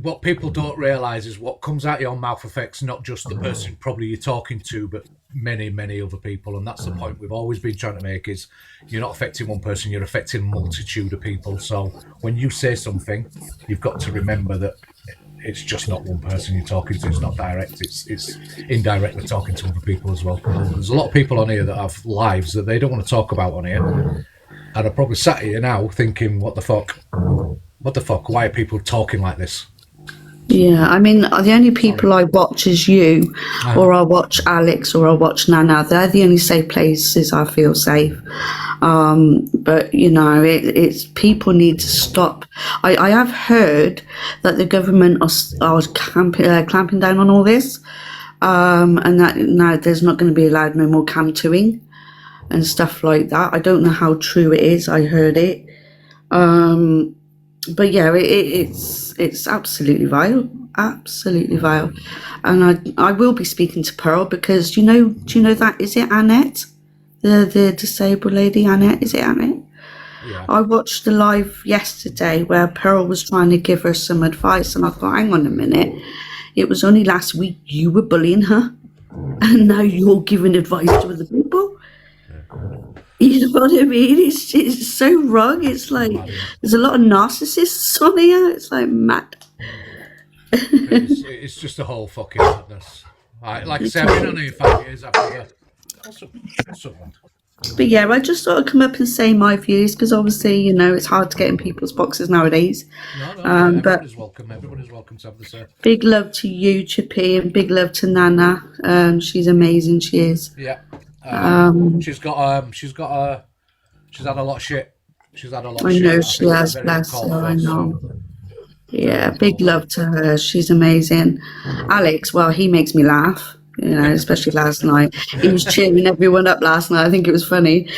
What people don't realise is what comes out of your mouth affects not just the person probably you're talking to, but many, many other people. And that's the point we've always been trying to make, is you're not affecting one person, you're affecting a multitude of people. So when you say something, you've got to remember that it's just not one person you're talking to. It's not direct. It's indirectly talking to other people as well. There's a lot of people on here that have lives that they don't want to talk about on here, and are probably sat here now thinking, "What the fuck? What the fuck? Why are people talking like this?" Yeah, I mean, the only people I watch is you, or I watch Alex, or I watch Nana. They're the only safe places I feel safe. But it's people need to stop. I have heard that the government are clamping down on all this, and that now there's not going to be allowed no more camping and stuff like that. I don't know how true it is. I heard it. But yeah, it's absolutely vile, and I will be speaking to Pearl because do you know that, is it Annette, the disabled lady, Annette? Is it Annette? Yeah. I watched the live yesterday where Pearl was trying to give her some advice, and I thought, hang on a minute, it was only last week you were bullying her, and now you're giving advice to other people. You know what I mean? It's so wrong. It's like there's a lot of narcissists on here. It's like mad. It's just a whole fucking madness. Like I said, I've been on here 5 years. But yeah, I just thought I'd come up and say my views because obviously, it's hard to get in people's boxes nowadays. No, but everybody's welcome. Everybody's welcome to have the say. Big love to you, Chippy, and big love to Nana. She's amazing. She is. Yeah. She's had a lot of shit. She's had a lot of shit. I know she has, bless her, I know. Yeah, big love to her. She's amazing. Alex, well, he makes me laugh, especially last night. He was cheering everyone up last night. I think it was funny.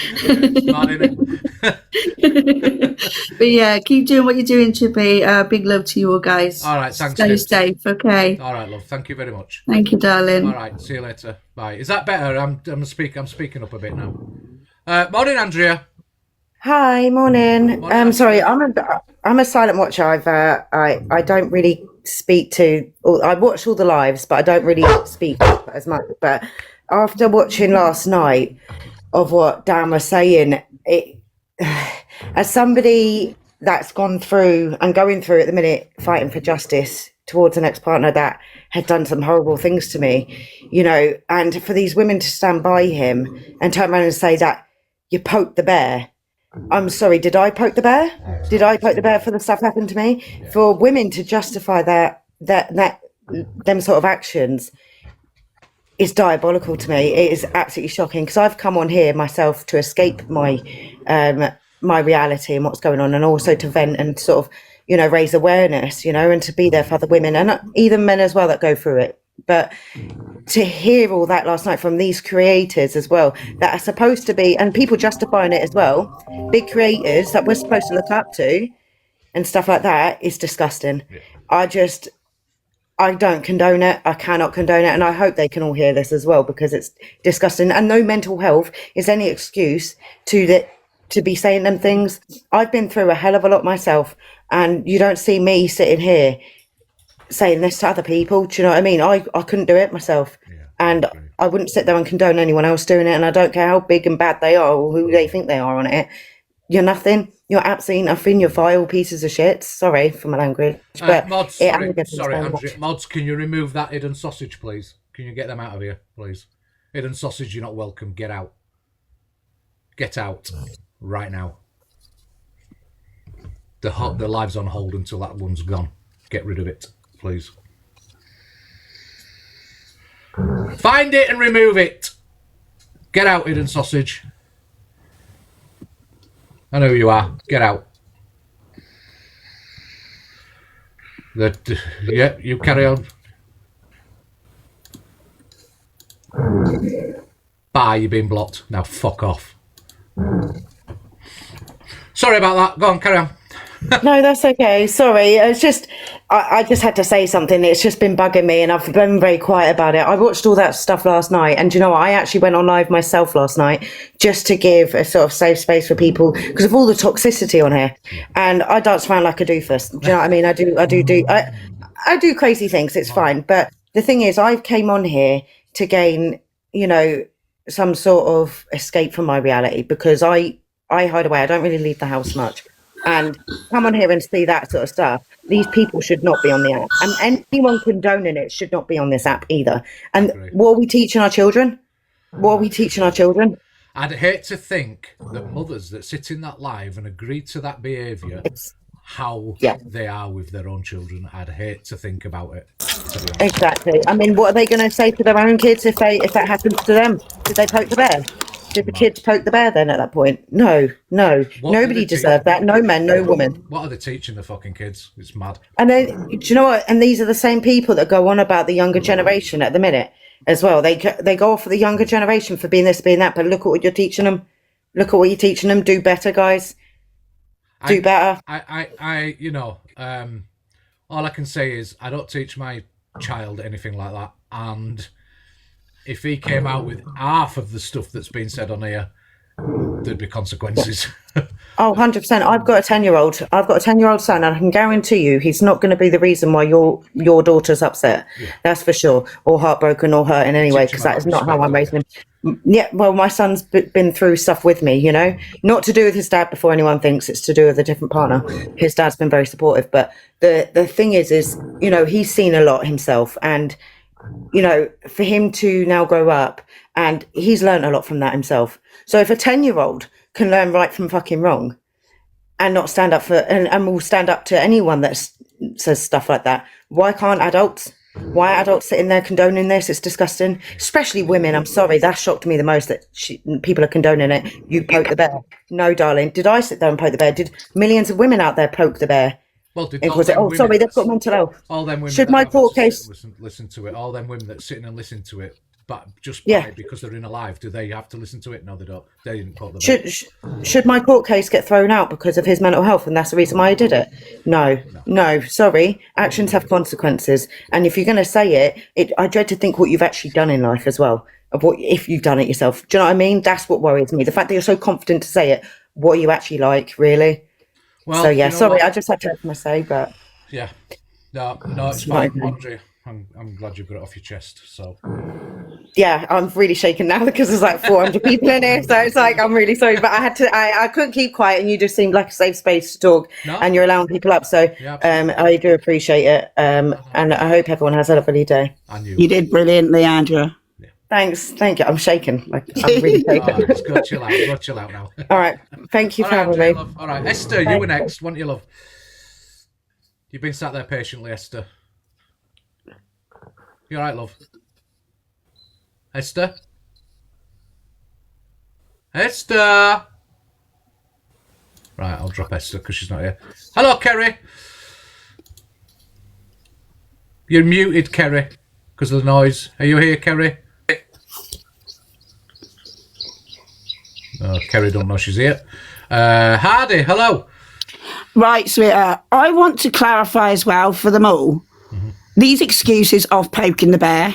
But yeah, keep doing what you're doing, Chippy. Big love to you all, guys. All right, thanks. Stay safe, okay? All right, love. Thank you very much. Thank you, darling. All right, see you later. Bye. Is that better? I'm speaking up a bit now. Morning, Andrea. Hi, morning. Sorry, I'm a silent watcher. I don't really speak to. I watch all the lives, but I don't really speak as much. But after watching last night of what Dan was saying, as somebody that's gone through and going through at the minute, fighting for justice towards an ex-partner that had done some horrible things to me, and for these women to stand by him and turn around and say that you poked the bear. I'm sorry, did I poke the bear? Did I poke the bear for the stuff that happened to me? For women to justify that them sort of actions is diabolical to me. It is absolutely shocking because I've come on here myself to escape my reality and what's going on, and also to vent and sort of, raise awareness, and to be there for other women and even men as well that go through it. But to hear all that last night from these creators as well, that are supposed to be, and people justifying it as well, big creators that we're supposed to look up to and stuff like that, is disgusting. I don't condone it. I cannot condone it. And I hope they can all hear this as well, because it's disgusting. And no mental health is any excuse to be saying them things. I've been through a hell of a lot myself, and you don't see me sitting here saying this to other people. Do you know what I mean? I couldn't do it myself. And I wouldn't sit there and condone anyone else doing it. And I don't care how big and bad they are or who they think they are on it. You're nothing. You're absolutely nothing. You're vile pieces of shit. Sorry for my language. But Mods, sorry, Andrew. Mods, can you remove that hidden sausage, please? Can you get them out of here, please? Hidden sausage, you're not welcome. Get out. Get out. Right now. The live's on hold until that one's gone. Get rid of it, please. Find it and remove it. Get out, hidden sausage. I know who you are. Get out. Yeah, you carry on. Bye, you've been blocked. Now fuck off. Sorry about that. Go on, carry on. No, that's okay. Sorry. It's just, I just had to say something. It's just been bugging me, and I've been very quiet about it. I watched all that stuff last night, and you know what? I actually went on live myself last night just to give a sort of safe space for people because of all the toxicity on here. And I dance around like a doofus. Do you know what I mean? I do crazy things. It's fine. But the thing is, I came on here to gain, you know, some sort of escape from my reality, because I hide away. I don't really leave the house much. And come on here and see that sort of stuff. These people should not be on the app. And anyone condoning it should not be on this app either. And what are we teaching our children? What are we teaching our children? I'd hate to think that mothers that sit in that live and agree to that behaviour, how they are with their own children. I'd hate to think about it. Exactly. I mean, what are they going to say to their own kids if that happens to them? Did they poke the bear? Did the kids poke the bear then at that point? No. Nobody deserved that. No man, no woman. What are they teaching the fucking kids? It's mad. And then, do you know what? And these are the same people that go on about the younger generation at the minute as well. They go off for the younger generation for being this, being that. But look at what you're teaching them. Look at what you're teaching them. Do better, guys. Do better. You know, all I can say is I don't teach my child anything like that. And if he came out with half of the stuff that's been said on here, there'd be consequences. Oh, 100%. I've got a 10-year-old. I've got a 10-year-old son, and I can guarantee you he's not going to be the reason why your daughter's upset. Yeah. That's for sure. Or heartbroken or hurt in any way, because that is not how I'm raising him. Yeah, well, my son's been through stuff with me, you know. Not to do with his dad before anyone thinks it's to do with a different partner. His dad's been very supportive. But the thing is, you know, he's seen a lot himself, and you know, for him to now grow up, and he's learned a lot from that himself. So if a 10-year-old can learn right from fucking wrong and not stand up for, and will stand up to anyone that says stuff like that, why can't adults? Why are adults sitting there condoning this? It's disgusting. Especially women. I'm sorry. That shocked me the most, that people are condoning it. You poke the bear. No, darling. Did I sit there and poke the bear? Did millions of women out there poke the bear? Well, sorry, they've got mental health. All them women. Should my court case listen to it? All them women that sitting and listen to it, but just because they're in a live, do they have to listen to it? No, they don't. They didn't put the. Should my court case get thrown out because of his mental health, and that's the reason why I did it? No. Sorry, actions have consequences, and if you're going to say it, I dread to think what you've actually done in life as well. Of what if you've done it yourself? Do you know what I mean? That's what worries me. The fact that you're so confident to say it. What are you actually like, really? Well, so yeah, sorry, I just had to have my say, but yeah, no, it's fine, Andre. I'm glad you've got it off your chest. So yeah, I'm really shaken now because there's like 400 people in here, so it's like I'm really sorry, but I had to. I couldn't keep quiet, and you just seemed like a safe space to talk, and you're allowing people up. So I do appreciate it, and I hope everyone has a lovely day. And you did brilliantly, Andrea. Thanks, thank you. I'm shaking. Like I'm really shaking. Just go chill out now. All right, thank you for having me. All right, Esther, you were next. Want your love? You've been sat there patiently, Esther. You all right, love? Esther? Right, I'll drop Esther because she's not here. Hello, Kerry. You're muted, Kerry, because of the noise. Are you here, Kerry? Oh, Kerry don't know she's here. Hardy, hello. Right, sweetheart. I want to clarify as well for them all. these excuses of poking the bear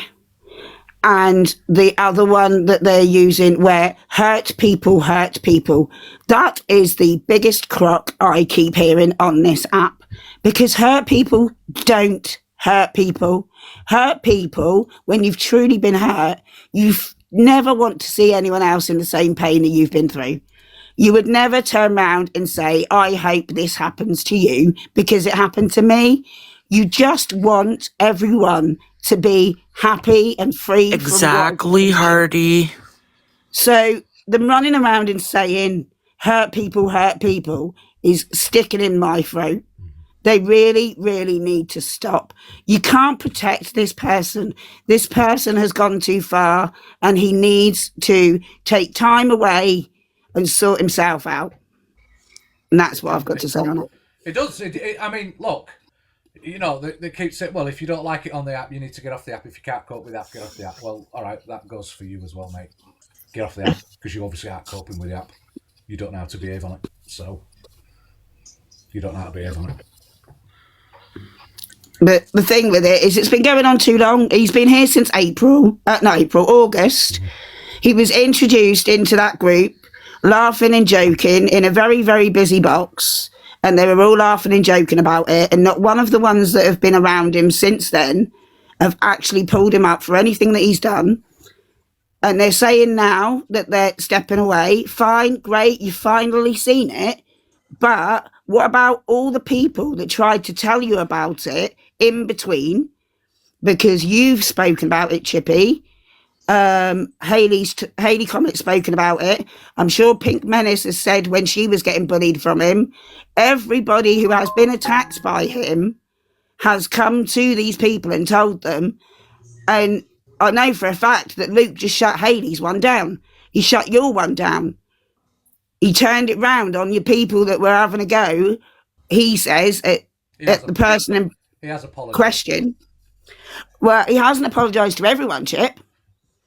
and the other one that they're using where hurt people, that is the biggest crock I keep hearing on this app, because hurt people don't hurt people. Hurt people, when you've truly been hurt, you never want to see anyone else in the same pain that you've been through. You would never turn around and say, I hope this happens to you because it happened to me. You just want everyone to be happy and free. Exactly, Hardy. So them running around and saying hurt people is sticking in my throat. They really, really need to stop. You can't protect this person. This person has gone too far and he needs to take time away and sort himself out. And that's what I've got to say on it. It does. I mean, look, you know, they keep saying, well, if you don't like it on the app, you need to get off the app. If you can't cope with the app, get off the app. Well, all right, that goes for you as well, mate. Get off the app because you obviously aren't coping with the app. You don't know how to behave on it. So, you don't know how to behave on it. But the thing with it is it's been going on too long. He's been here since August. He was introduced into that group, laughing and joking in a very, very busy box. And they were all laughing and joking about it. And not one of the ones that have been around him since then have actually pulled him up for anything that he's done. And they're saying now that they're stepping away. Fine, great, you've finally seen it. But what about all the people that tried to tell you about it in between? Because you've spoken about it, Chippy. Hayley Comet's spoken about it. I'm sure Pink Menace has said when she was getting bullied from him. Everybody who has been attacked by him has come to these people and told them. And I know for a fact that Luke just shut Hayley's one down. He shut your one down. He turned it round on your people that were having a go, he says, at the person in question. Well, he hasn't apologised to everyone, Chip.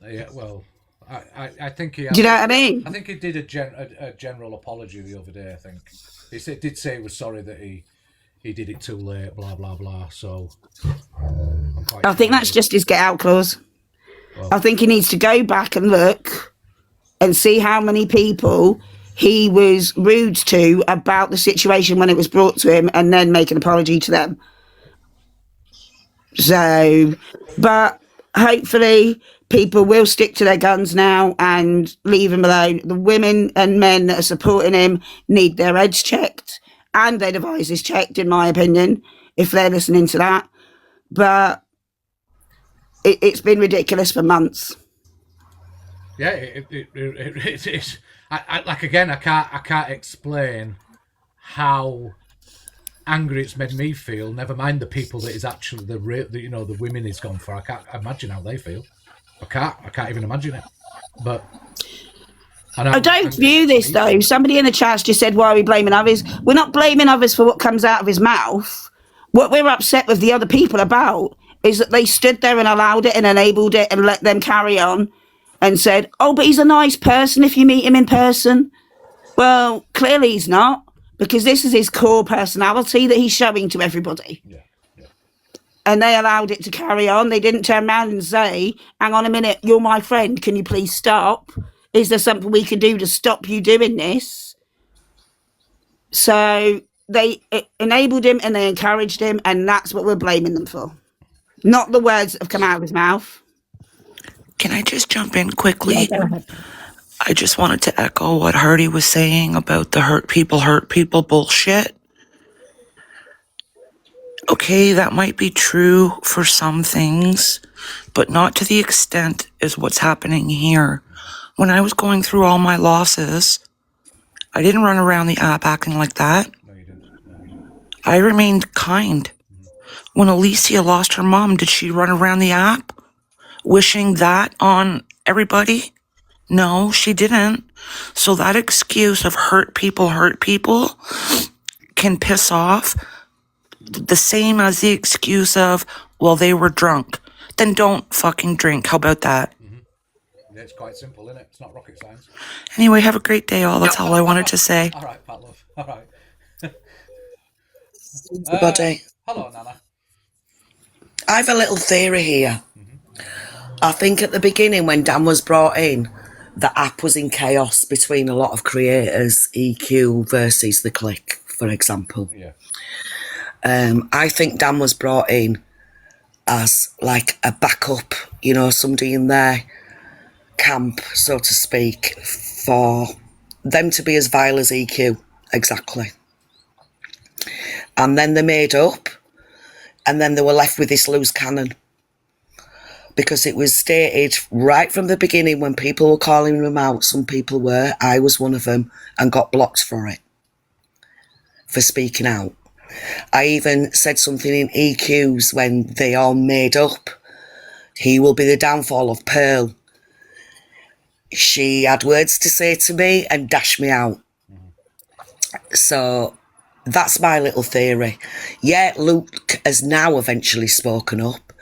Yeah, well, I think he... Do you know what I mean? I think he did a general apology the other day, I think. He did say he was sorry that he did it too late, blah, blah, blah, so... I think that's just his get-out clause. Well, I think he needs to go back and look and see how many people he was rude to about the situation when it was brought to him and then make an apology to them. So, but hopefully people will stick to their guns now and leave him alone. The women and men that are supporting him need their heads checked and their devices checked, in my opinion, if they're listening to that. But it's been ridiculous for months. Yeah, it's like again, I can't explain how angry it's made me feel. Never mind the people that is actually the women he's gone for. I can't imagine how they feel. I can't even imagine it. But I don't view this though. Somebody in the chat just said, "Why are we blaming others?" We're not blaming others for what comes out of his mouth. What we're upset with the other people about is that they stood there and allowed it and enabled it and let them carry on and said, "Oh, but he's a nice person if you meet him in person." Well, clearly he's not, because this is his core personality that he's showing to everybody. Yeah. And they allowed it to carry on. They didn't turn around and say, "Hang on a minute, you're my friend. Can you please stop? Is there something we can do to stop you doing this?" So they enabled him and they encouraged him, and that's what we're blaming them for. Not the words that have come out of his mouth. Can I just jump in quickly? Yeah, go ahead. I just wanted to echo what Hardy was saying about the hurt people bullshit. Okay, that might be true for some things, but not to the extent as what's happening here. When I was going through all my losses, I didn't run around the app acting like that. I remained kind. When Alicia lost her mom, did she run around the app wishing that on everybody? No, she didn't. So that excuse of hurt people can piss off the same as the excuse of, well, they were drunk. Then don't fucking drink. How about that? Yeah, it's quite simple, isn't it? It's not rocket science. Anyway, have a great day, all. That's all I wanted to say. All right, Pat Love. All right. Good day. Hello, Nana. I have a little theory here. I think at the beginning when Dan was brought in, the app was in chaos between a lot of creators, EQ versus The Click, for example. Yeah. I think Dan was brought in as like a backup, you know, somebody in their camp, so to speak, for them to be as vile as EQ. Exactly. And then they made up, and then they were left with this loose cannon. Because it was stated right from the beginning when people were calling them out, some people were, I was one of them, and got blocked for it, for speaking out. I even said something in EQs when they all made up, he will be the downfall of Pearl. She had words to say to me and dashed me out. So that's my little theory. Yeah, Luke has now eventually spoken up.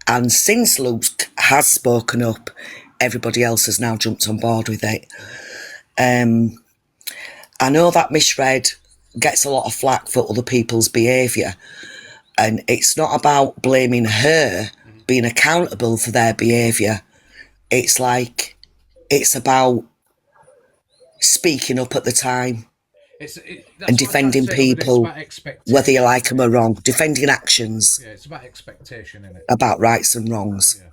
And since Luke has spoken up, everybody else has now jumped on board with it. I know that Misread gets a lot of flack for other people's behaviour. And it's not about blaming her, being accountable for their behaviour. It's like, it's about speaking up at the time. And defending people, whether you like them or wrong, defending actions. Yeah, it's about expectation, isn't it? About rights and wrongs. Yeah.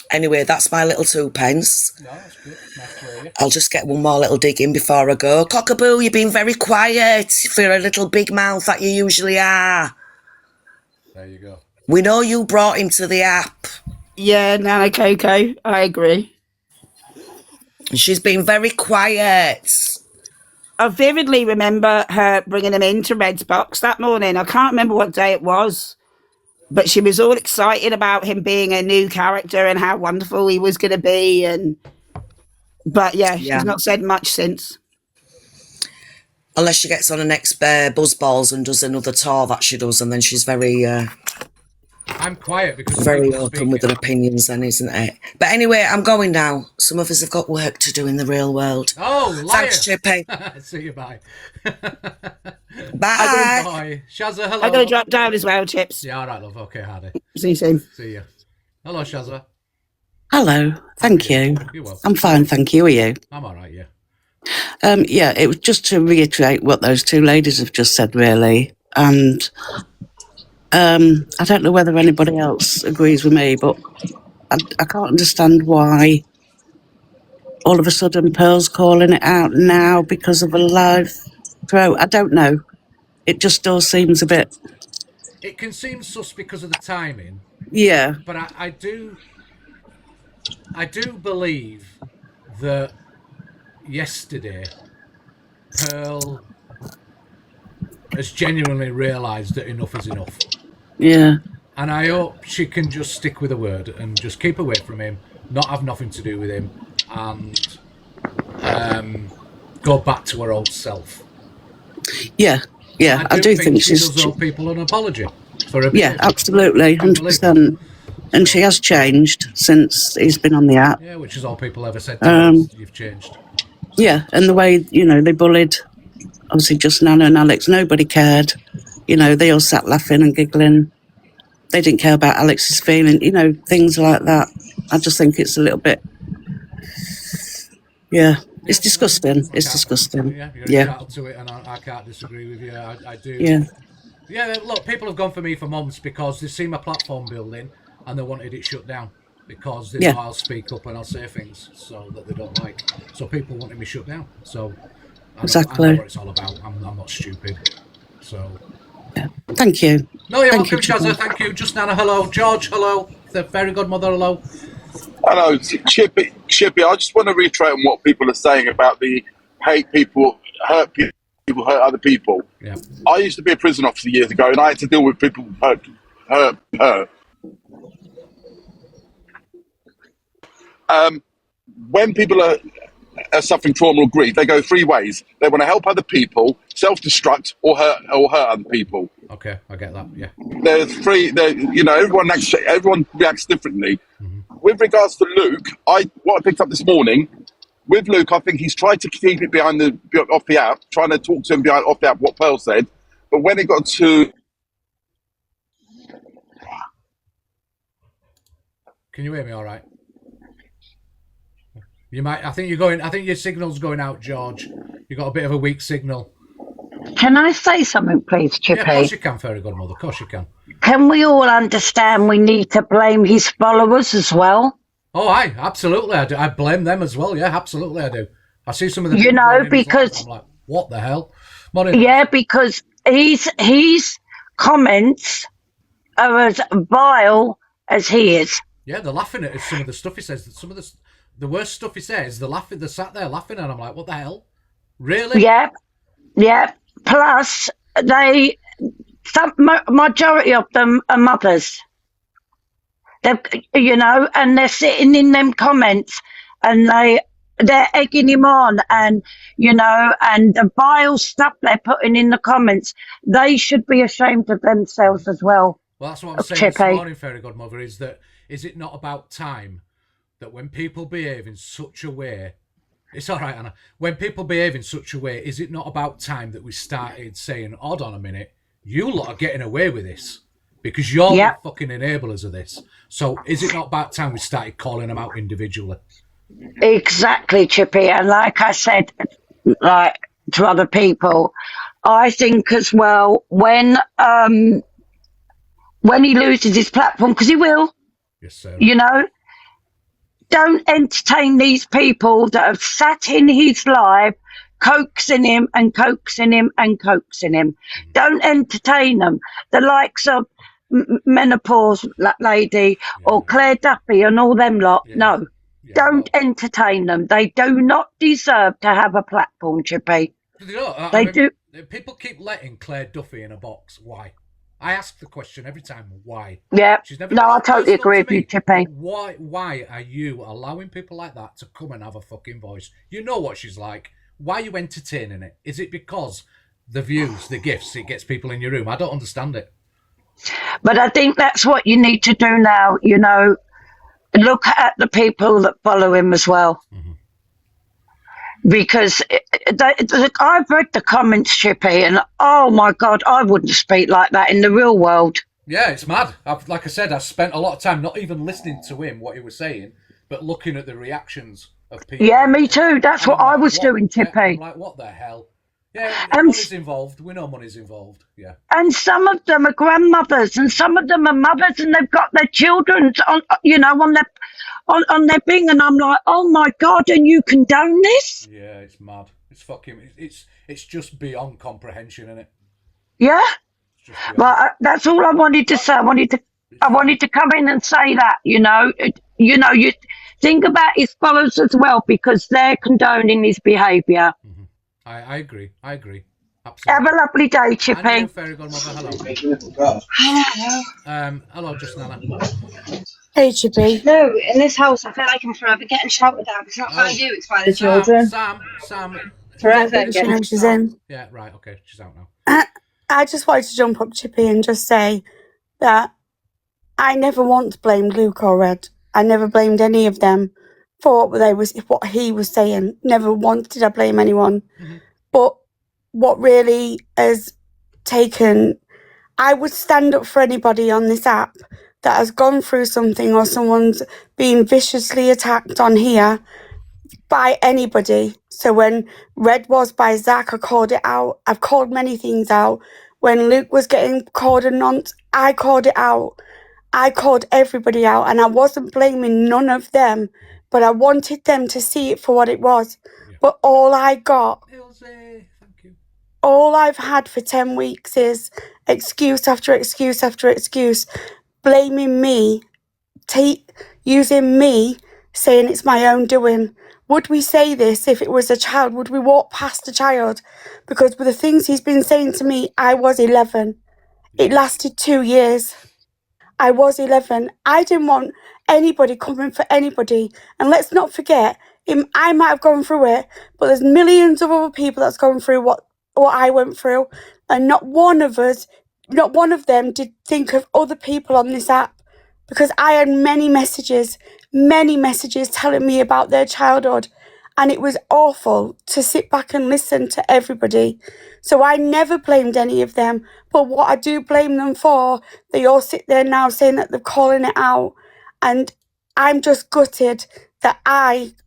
Anyway, that's my little 2 pence. No, that's good. Nice to hear you. I'll just get one more little dig in before I go. Cockaboo, you've been very quiet for a little big mouth that you usually are. There you go. We know you brought him to the app. Yeah, Nana Coco, I agree. And she's been very quiet. I vividly remember her bringing him into Red's box that morning. I can't remember what day it was, but she was all excited about him being a new character and how wonderful he was going to be. But yeah, she's not said much since. Unless she gets on her next Buzzballs and does another tour that she does, and then she's very... I'm quiet because... Very open with her opinions then, isn't it? But anyway, I'm going now. Some of us have got work to do in the real world. Oh, liar. Thanks, Chippy. See you, bye. Bye. Bye. Shazza, hello. I'm going to drop down as well, Chips. Yeah, all right, love. Okay, Hardy. See you soon. See you. Hello, Shazza. Hello, thank you. You're welcome. I'm fine, thank you. Are you? I'm all right, yeah. Yeah, it was just to reiterate what those 2 ladies have just said, really. And I don't know whether anybody else agrees with me, but I can't understand why all of a sudden Pearl's calling it out now because of a live throw. I don't know. It just all seems a bit... It can seem sus because of the timing. Yeah. But I do believe that yesterday Pearl has genuinely realised that enough is enough. Yeah. And I hope she can just stick with her word and just keep away from him, not have nothing to do with him, and go back to her old self. Yeah, yeah, I do think she does owe people an apology for her behaviour. Absolutely, 100%. And she has changed since he's been on the app. Yeah, which is all people ever said to her, you've changed. Yeah, and the way, they bullied, obviously, just Nana and Alex, nobody cared. They all sat laughing and giggling. They didn't care about Alex's feeling, things like that. I just think it's a little bit, it's disgusting. It's disgusting. You're entitled to it, and I can't disagree with you. I do. Yeah. Yeah, look, people have gone for me for months because they've seen my platform building and they wanted it shut down because they know I'll speak up and I'll say things so that they don't like. So people wanted me shut down. So Exactly. I know what it's all about. I'm not stupid. So. Yeah. Thank you. No, you're Thank welcome, Shazza. Thank you. Just Nana, hello. George, hello. The fairy godmother, hello. Hello, Chippy. I just want to reiterate on what people are saying about the hate people, hurt other people. Yeah. I used to be a prison officer years ago, and I had to deal with people hurt. When people are suffering trauma or grief, they go 3 ways. They want to help other people, self-destruct, or hurt other people. Okay, I get that. Yeah. There's 3. Everyone reacts differently. Mm-hmm. With regards to Luke, what I picked up this morning, with Luke, I think he's tried to keep it off the app, trying to talk to him off the app what Pearl said. But when it got to Can you hear me all right? You might. I think your signal's going out, George. You got a bit of a weak signal. Can I say something, please, Chippy? Yeah, of course you can, Fairy Godmother. Of course you can. Can we all understand we need to blame his followers as well? Oh, absolutely I do. I blame them as well. Yeah, absolutely I do. I see some of the You people know, on his because live, I'm like, what the hell? Morning. yeah, because his comments are as vile as he is. Yeah, they're laughing at some of the stuff he says. Some of the worst stuff he says, they're laughing. They're sat there laughing, and I'm like, what the hell? Really? Yeah, yeah. Plus, majority of them are mothers. And they're sitting in them comments, and they're egging him on, and and the vile stuff they're putting in the comments. They should be ashamed of themselves as well. Well, that's what I'm saying this morning, Fairy Godmother, is it not about time that when people behave in such a way, it's all right, Anna, when people behave in such a way, is it not about time that we started saying, hold on a minute, you lot are getting away with this because you're the fucking enablers of this. So is it not about time we started calling them out individually? Exactly, Chippy. And like I said, like to other people, I think as well, when he loses his platform, because he will, yes, sir. Don't entertain these people that have sat in his live, coaxing him and coaxing him and coaxing him. Don't entertain them. The likes of Menopause Lady or Claire Duffy and all them lot. No, don't entertain them. They do not deserve to have a platform, Chippy. They do. People keep letting Claire Duffy in a box. Why? I ask the question every time. Why? Yeah. She's never I totally agree with you, Chippy. Why are you allowing people like that to come and have a fucking voice? You know what she's like. Why are you entertaining it? Is it because the views, the gifts, it gets people in your room? I don't understand it. But I think that's what you need to do now, look at the people that follow him as well. Mm-hmm. Because I've read the comments, Chippy, and oh my God, I wouldn't speak like that in the real world. Yeah, it's mad. Like I said, I spent a lot of time not even listening to him, what he was saying, but looking at the reactions of people. Yeah, me too. That's what I was doing, Chippy. I'm like, what the hell? Yeah, money's involved. We know money's involved. Yeah. And some of them are grandmothers, and some of them are mothers, and they've got their children on their thing, and I'm like, oh my God, and you condone this? Yeah, it's mad. It's fucking. It's just beyond comprehension, isn't it? Yeah. Well, that's all I wanted to say. I wanted to come in and say that. You think about his followers as well, because they're condoning his behaviour. Mm-hmm. I agree. Absolutely. Have a lovely day, Chippy. And you, Fairy Godmother. Hello. Hello, just Nana. Hey, Chippy. No, in this house, I feel like I'm forever getting shouted at. It's not by you, it's by the children. Sam. Forever getting She's in. Yeah, right, okay, she's out now. I just wanted to jump up, Chippy, and just say that I never once blamed Luke or Red. I never blamed any of them for what he was saying. Never once did I blame anyone. Mm-hmm. But what really has taken... I would stand up for anybody on this app that has gone through something, or someone's being viciously attacked on here by anybody. So when Red was by Zach, I called it out. I've called many things out. When Luke was getting called a nonce, I called it out. I called everybody out, and I wasn't blaming none of them, but I wanted them to see it for what it was. Yeah. But all I got, all I've had for 10 weeks is excuse after excuse after excuse, blaming me, using me, saying it's my own doing. Would we say this if it was a child? Would we walk past a child? Because with the things he's been saying to me, I was 11. It lasted 2 years. I was 11. I didn't want anybody coming for anybody. And let's not forget, I might have gone through it, but there's millions of other people that's gone through what I went through. And not one of them did think of other people on this app. Because I had many messages telling me about their childhood. And it was awful to sit back and listen to everybody. So I never blamed any of them. But what I do blame them for, they all sit there now saying that they're calling it out. And I'm just gutted that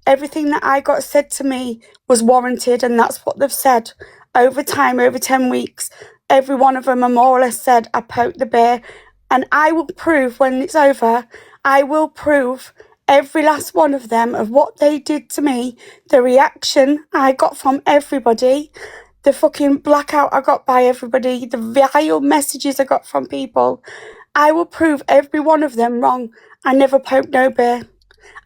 everything that I got said to me was warranted, and that's what they've said over time, over 10 weeks. Every one of them are more or less said, I poked the bear. And I will prove when it's over, I will prove every last one of them of what they did to me, the reaction I got from everybody, the fucking blackout I got by everybody, the vile messages I got from people. I will prove every one of them wrong. I never poked no bear.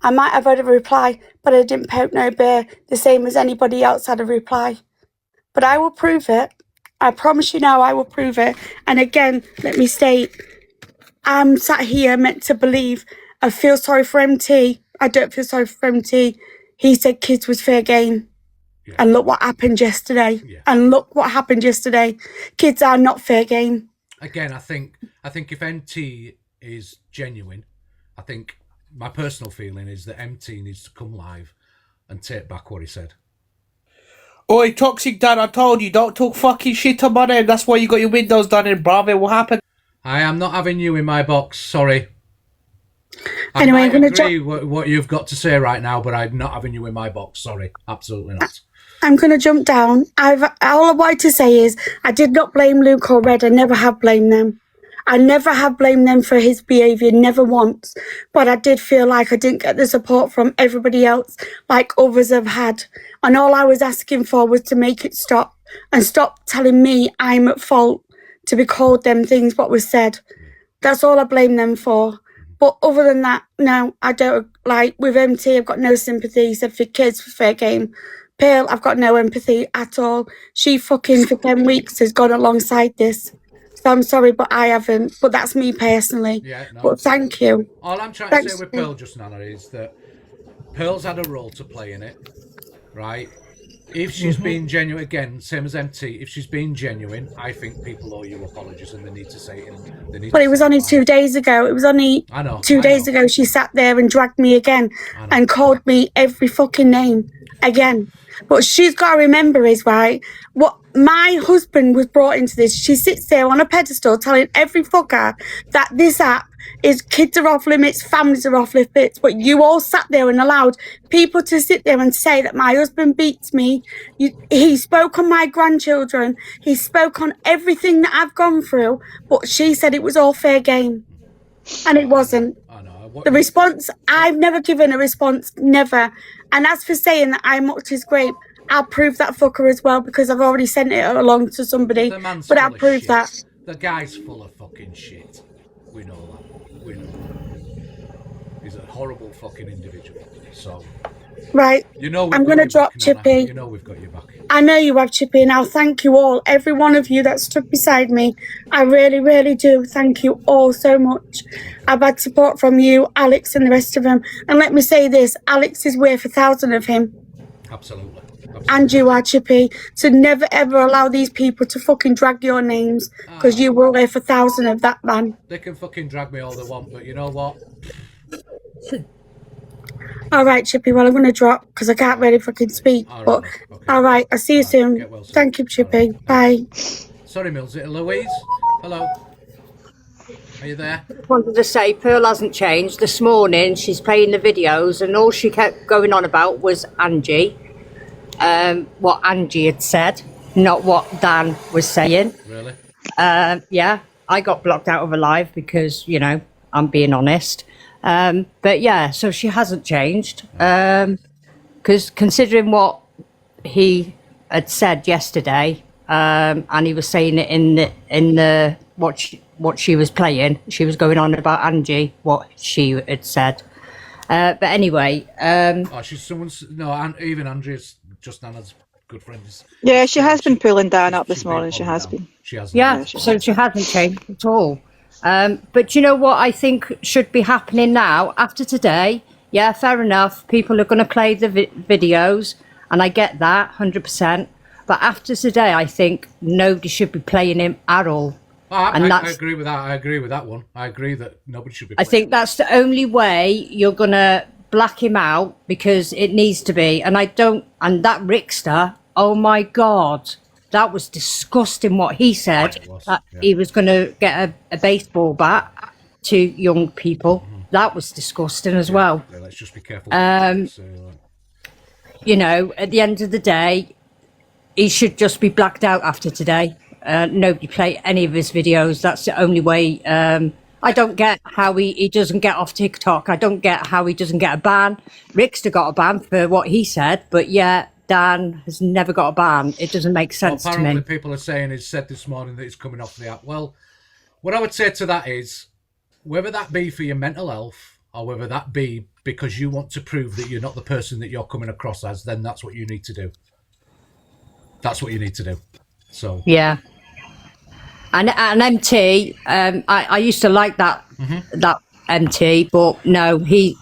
I might have had a reply, but I didn't poke no bear, the same as anybody else had a reply. But I will prove it. I promise you now, I will prove it. And again, let me state, I'm sat here meant to believe. I feel sorry for MT. I don't feel sorry for MT. He said kids was fair game. Yeah. And look what happened yesterday. Yeah. And look what happened yesterday. Kids are not fair game. Again, I think if MT is genuine, I think my personal feeling is that MT needs to come live and take back what he said. Oi, Toxic Dan, I told you, don't talk fucking shit on my name. That's why you got your windows done in Bravo. What happened? I am not having you in my box, sorry. Anyway, I I'm going agree what you've got to say right now, but I'm not having you in my box, sorry. Absolutely not. I'm going to jump down. All I wanted to say is I did not blame Luke or Red. I never have blamed them. I never have blamed them for his behaviour, never once. But I did feel like I didn't get the support from everybody else like others have had. And all I was asking for was to make it stop and stop telling me I'm at fault to be called them things what was said. That's all I blame them for. But other than that, no, I don't. Like with MT, I've got no sympathy. He said for kids, for fair game. Pearl, I've got no empathy at all. She fucking for 10 weeks has gone alongside this. So I'm sorry, but I haven't. But that's me personally. Yeah, no, but thank you. All I'm trying to say with Pearl just now is that Pearl's had a role to play in it, right? If she's being genuine, again, same as MT, if she's being genuine, I think people owe you apologies and they need to say it. But it was only 2 days ago. It was only 2 days ago she sat there and dragged me again and called me every fucking name again. But she's got to remember is, right, what my husband was brought into this. She sits there on a pedestal telling every fucker that this app is kids are off limits, families are off limits. But you all sat there and allowed people to sit there and say that my husband beats me. He spoke on my grandchildren. He spoke on everything that I've gone through. But she said it was all fair game. And it wasn't. The response, I've never given a response, never. And as for saying that I mocked his grape, I'll prove that fucker as well because I've already sent it along to somebody. But I'll prove that. The guy's full of fucking shit. We know that. We know that. He's a horrible fucking individual. So. Right. You know I'm going to drop Chippy. You know we've got your back. I know you have, Chippy, and I'll thank you all, every one of you that stood beside me. I really, really do. Thank you all so much. I've had support from you, Alex, and the rest of them. And let me say this, Alex is worth 1,000 of him. Absolutely. And you are, Chippy. So never, ever allow these people to fucking drag your names, because you were worth 1,000 of that man. They can fucking drag me all they want, but you know what? All right, Chippy. Well, I'm going to drop because I can't really fucking speak. But all right, I'll see you soon. Thank you, Chippy. Bye. Sorry, Mills. Is it Louise? Hello. Are you there? I wanted to say Pearl hasn't changed. This morning she's playing the videos and all she kept going on about was Angie. What Angie had said, not what Dan was saying. Really? Yeah, I got blocked out of her live because, you know, I'm being honest. But yeah, so she hasn't changed. Because considering what he had said yesterday, and he was saying it in the what she was playing, she was going on about Angie, what she had said. But anyway, she's someone's even Andrea's just Nana's good friends. Yeah, she has been pulling Dan up this morning. She has been. She has. Yeah, so she hasn't changed at all. But you know what I think should be happening now after today? Yeah, fair enough. People are going to play the videos, and I get that 100%. But after today, I think nobody should be playing him at all. I agree with that. I agree with that one. I agree that nobody should be I think that's the only way you're going to black him out, because it needs to be. And that Rickster, oh my God, that was disgusting what he said. He was going to get a baseball bat to young people. that was disgusting as well. Yeah, let's just be careful. You know, at the end of the day, he should just be blacked out after today. Nobody play any of his videos. That's the only way. I don't get how he doesn't get off TikTok. I don't get how he doesn't get a ban. Rickster got a ban for what he said, but yeah, Dan has never got a ban. It doesn't make sense to apparently me. people are saying it's said this morning that it's coming off the app. Well, what I would say to that is, whether that be for your mental health or whether that be because you want to prove that you're not the person that you're coming across as, then that's what you need to do. That's what you need to do. So Yeah. And MT, I used to like that that MT, but no, he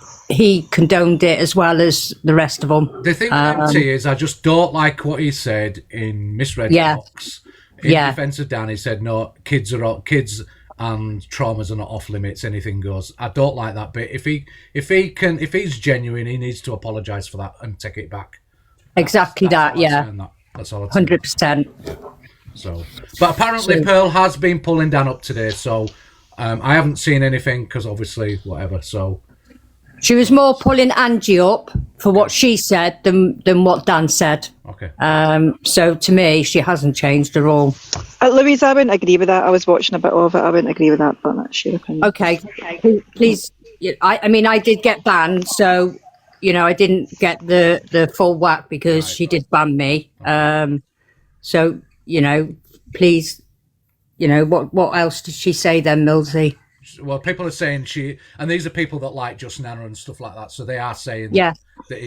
condoned it as well as the rest of them. The thing with MT is, I just don't like what he said in Misread Yeah. Box. In defence of Dan, he said, no, kids and traumas are not off limits, anything goes. I don't like that bit. If he's genuine, he needs to apologise for that and take it back. Exactly That's that, all I'm yeah. saying, that's all I'm saying. 100%. So, but apparently Pearl has been pulling Dan up today, so I haven't seen anything because obviously whatever. So She was more pulling Angie up for what she said than what Dan said. Okay. So to me, she hasn't changed at all. Louise, I wouldn't agree with that. I was watching a bit of it. I wouldn't agree with that, but that's your opinion. Okay, please. I mean, I did get banned, so you know, I didn't get the full whack because she did ban me. So you know, please, you know, what else did she say then, Millsy? well, people are saying and these are people that like Just Nana and stuff like that, so they are saying Yeah. that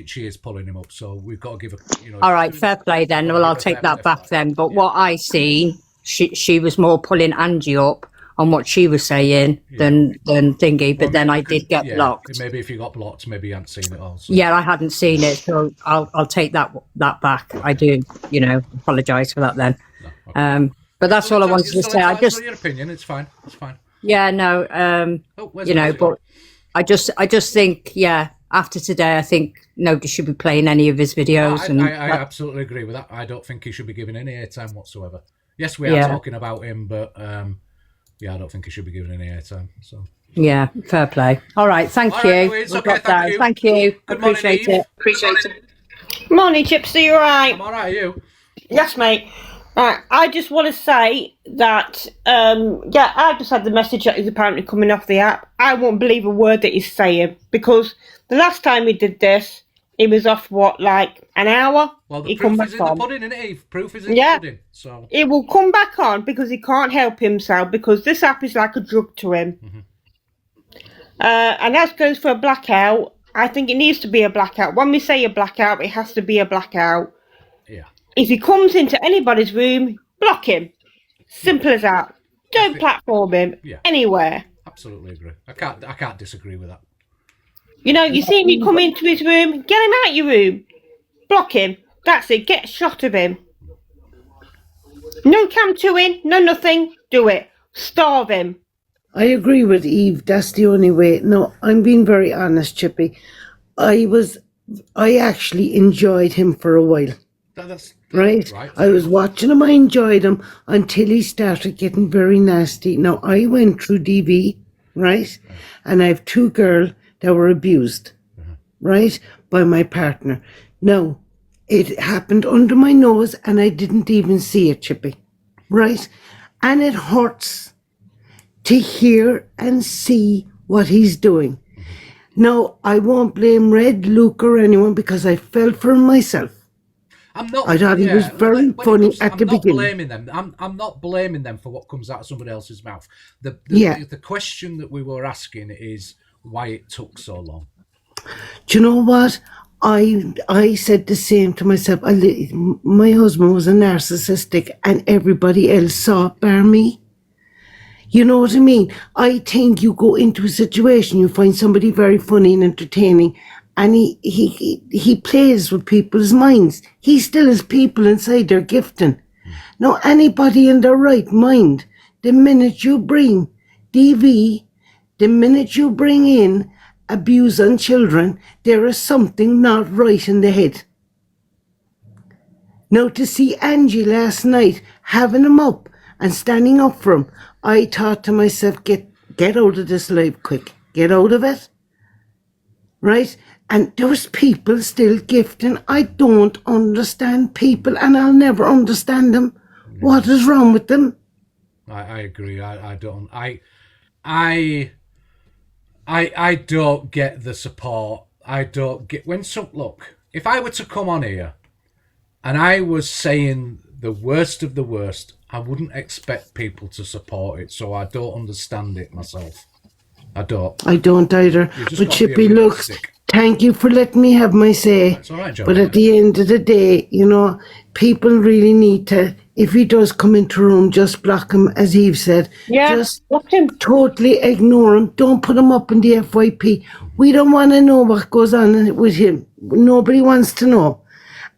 she is pulling him up. So we've got to give her, you know. All right, fair play then. Well, I'll take that back then. But what I seen, she was more pulling Angie up on what she was saying than thingy. But then I did get blocked. Maybe if you got blocked, maybe you hadn't seen it all. So. Yeah, I hadn't seen it, so I'll take that back. I do, you know, apologise for that then. But that's all I wanted to say. I just your opinion. It's fine. It's fine. Yeah, no, you know, but I just think, yeah, after today, I think nobody should be playing any of his videos. I absolutely agree with that. I don't think he should be given any airtime whatsoever. Yes, we are talking about him, but yeah, I don't think he should be given any airtime. So yeah, fair play. All right, thank you. Louise, We've okay, got that. thank you. Thank you. Good morning, Appreciate Eve. it. Appreciate it. Morning, Chips. Are you all right? I'm all right. Are you? Yes, mate. Right, I just want to say that, yeah, I just had the message that he's apparently coming off the app. I won't believe a word that he's saying, because the last time he did this, he was off, like an hour? Well, the he proof come is back in the on. pudding, isn't it, Eve? Proof is in Yeah. the pudding. So He will come back on because he can't help himself, because this app is like a drug to him. And as goes for a blackout, I think it needs to be a blackout. When we say a blackout, it has to be a blackout. Yeah. If he comes into anybody's room, block him. Simple as that. Don't platform him anywhere. absolutely agree. I can't disagree with that. You know, you see him come into his room, get him out your room. Block him. That's it. Get a shot of him. No cam to in, no nothing. Do it. Starve him. I agree with Eve. That's the only way. No, I'm being very honest, Chippy. I actually enjoyed him for a while. That's right. I was watching him. I enjoyed him until he started getting very nasty. Now, I went through DV, right? And I have two girls that were abused, right, by my partner. Now, it happened under my nose and I didn't even see it, Chippy, right? And it hurts to hear and see what he's doing. Now, I won't blame Red, Luke or anyone because I felt for him myself. I thought he was very funny at the beginning. Blaming them. I'm not blaming them for what comes out of somebody else's mouth. The question that we were asking is why it took so long. Do you know what? I said the same to myself. My husband was a narcissistic and everybody else saw it bar me. You know what I mean? I think you go into a situation, you find somebody very funny and entertaining, and he plays with people's minds. He still has people inside their gifting. Now, anybody in their right mind, the minute you bring DV, the minute you bring in abuse on children, there is something not right in the head. Now, to see Angie last night having him up and standing up for him, I thought to myself, get out of this life quick. get out of it. Right? And there's people still gifting. I don't understand people, and I'll never understand them. What is wrong with them? I agree. I don't. I don't get the support. I don't get look. If I were to come on here and I was saying the worst of the worst, I wouldn't expect people to support it. So I don't understand it myself. I don't. I don't either. But Chippy, look, thank you for letting me have my say. It's all right, John. But at the end of the day, you know, people really need to, if he does come into a room, just block him, as Eve said. Yeah, just totally ignore him. Don't put him up in the FYP. We don't want to know what goes on with him. Nobody wants to know.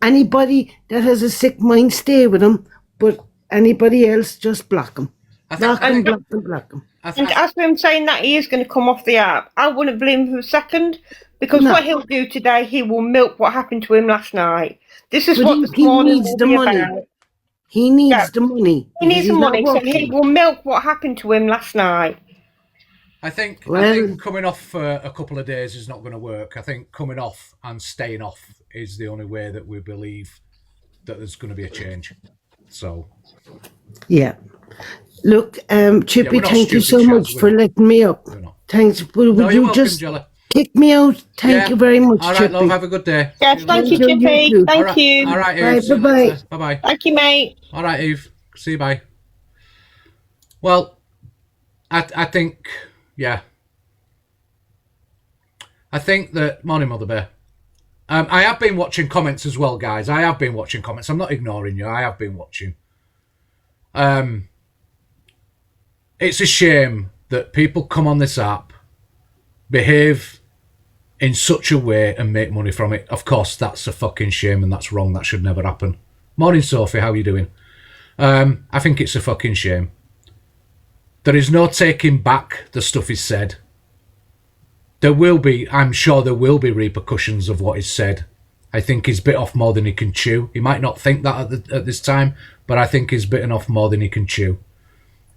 Anybody that has a sick mind, stay with him. But anybody else, just block him. Block him. And as for him saying that he is going to come off the app, I wouldn't blame him for a second, because what he'll do today, he will milk what happened to him last night. This is what this morning will be about. He needs the money. He needs the money, so he will milk what happened to him last night. I think coming off for a couple of days is not going to work. I think coming off and staying off is the only way that we believe that there's going to be a change. So, yeah. Look, Chippy, we're not thank you so stupid, much Chaz, for letting me up. Thanks. Would you're you welcome, just Jella. kick me out? Thank you very much, All right, Chippy. love. Have a good day. Yes, thank you, Chippy. Thank you. All right, Bye, Eve. See you bye-bye. later. Bye-bye. Thank you, mate. All right, Eve. See you, bye. Well, I think, yeah. I think that... Morning, Mother Bear. I have been watching comments as well, guys. I have been watching comments. I'm not ignoring you. I have been watching. It's a shame that people come on this app, behave in such a way and make money from it. Of course, that's a fucking shame and that's wrong. That should never happen. Morning, Sophie. How are you doing? I think it's a fucking shame. There is no taking back the stuff is said. There will be, I'm sure there will be repercussions of what is said. I think he's bit off more than he can chew. He might not think that at this time, but I think he's bitten off more than he can chew.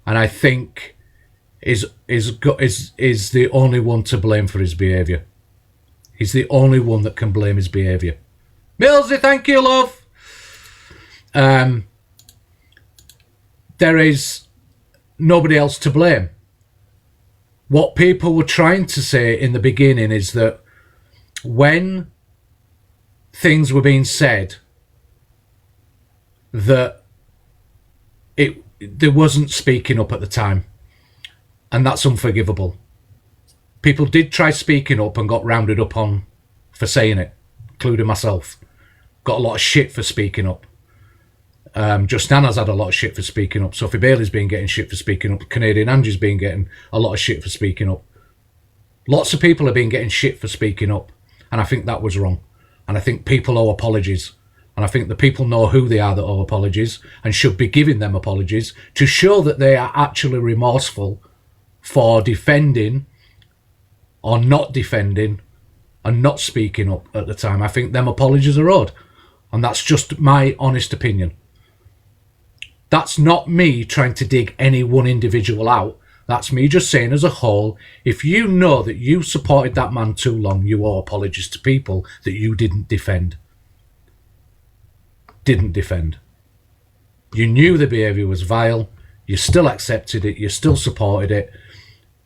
And I think is the only one to blame for his behaviour. He's the only one that can blame his behaviour. Millsy, thank you, love. There is nobody else to blame. What people were trying to say in the beginning is that when things were being said, that there wasn't speaking up at the time, and that's unforgivable. People did try speaking up and got rounded up on for saying it, including myself. Got a lot of shit for speaking up. Just Nana's had a lot of shit for speaking up. Sophie Bailey's been getting shit for speaking up. Canadian Angie's been getting a lot of shit for speaking up. Lots of people have been getting shit for speaking up, and I think that was wrong. And I think people owe apologies. And I think the people know who they are that owe apologies and should be giving them apologies to show that they are actually remorseful for defending or not defending and not speaking up at the time. I think them apologies are owed. And that's just my honest opinion. That's not me trying to dig any one individual out. That's me just saying as a whole, if you know that you supported that man too long, you owe apologies to people that you didn't defend. You knew the behaviour was vile. You still accepted it. You still supported it.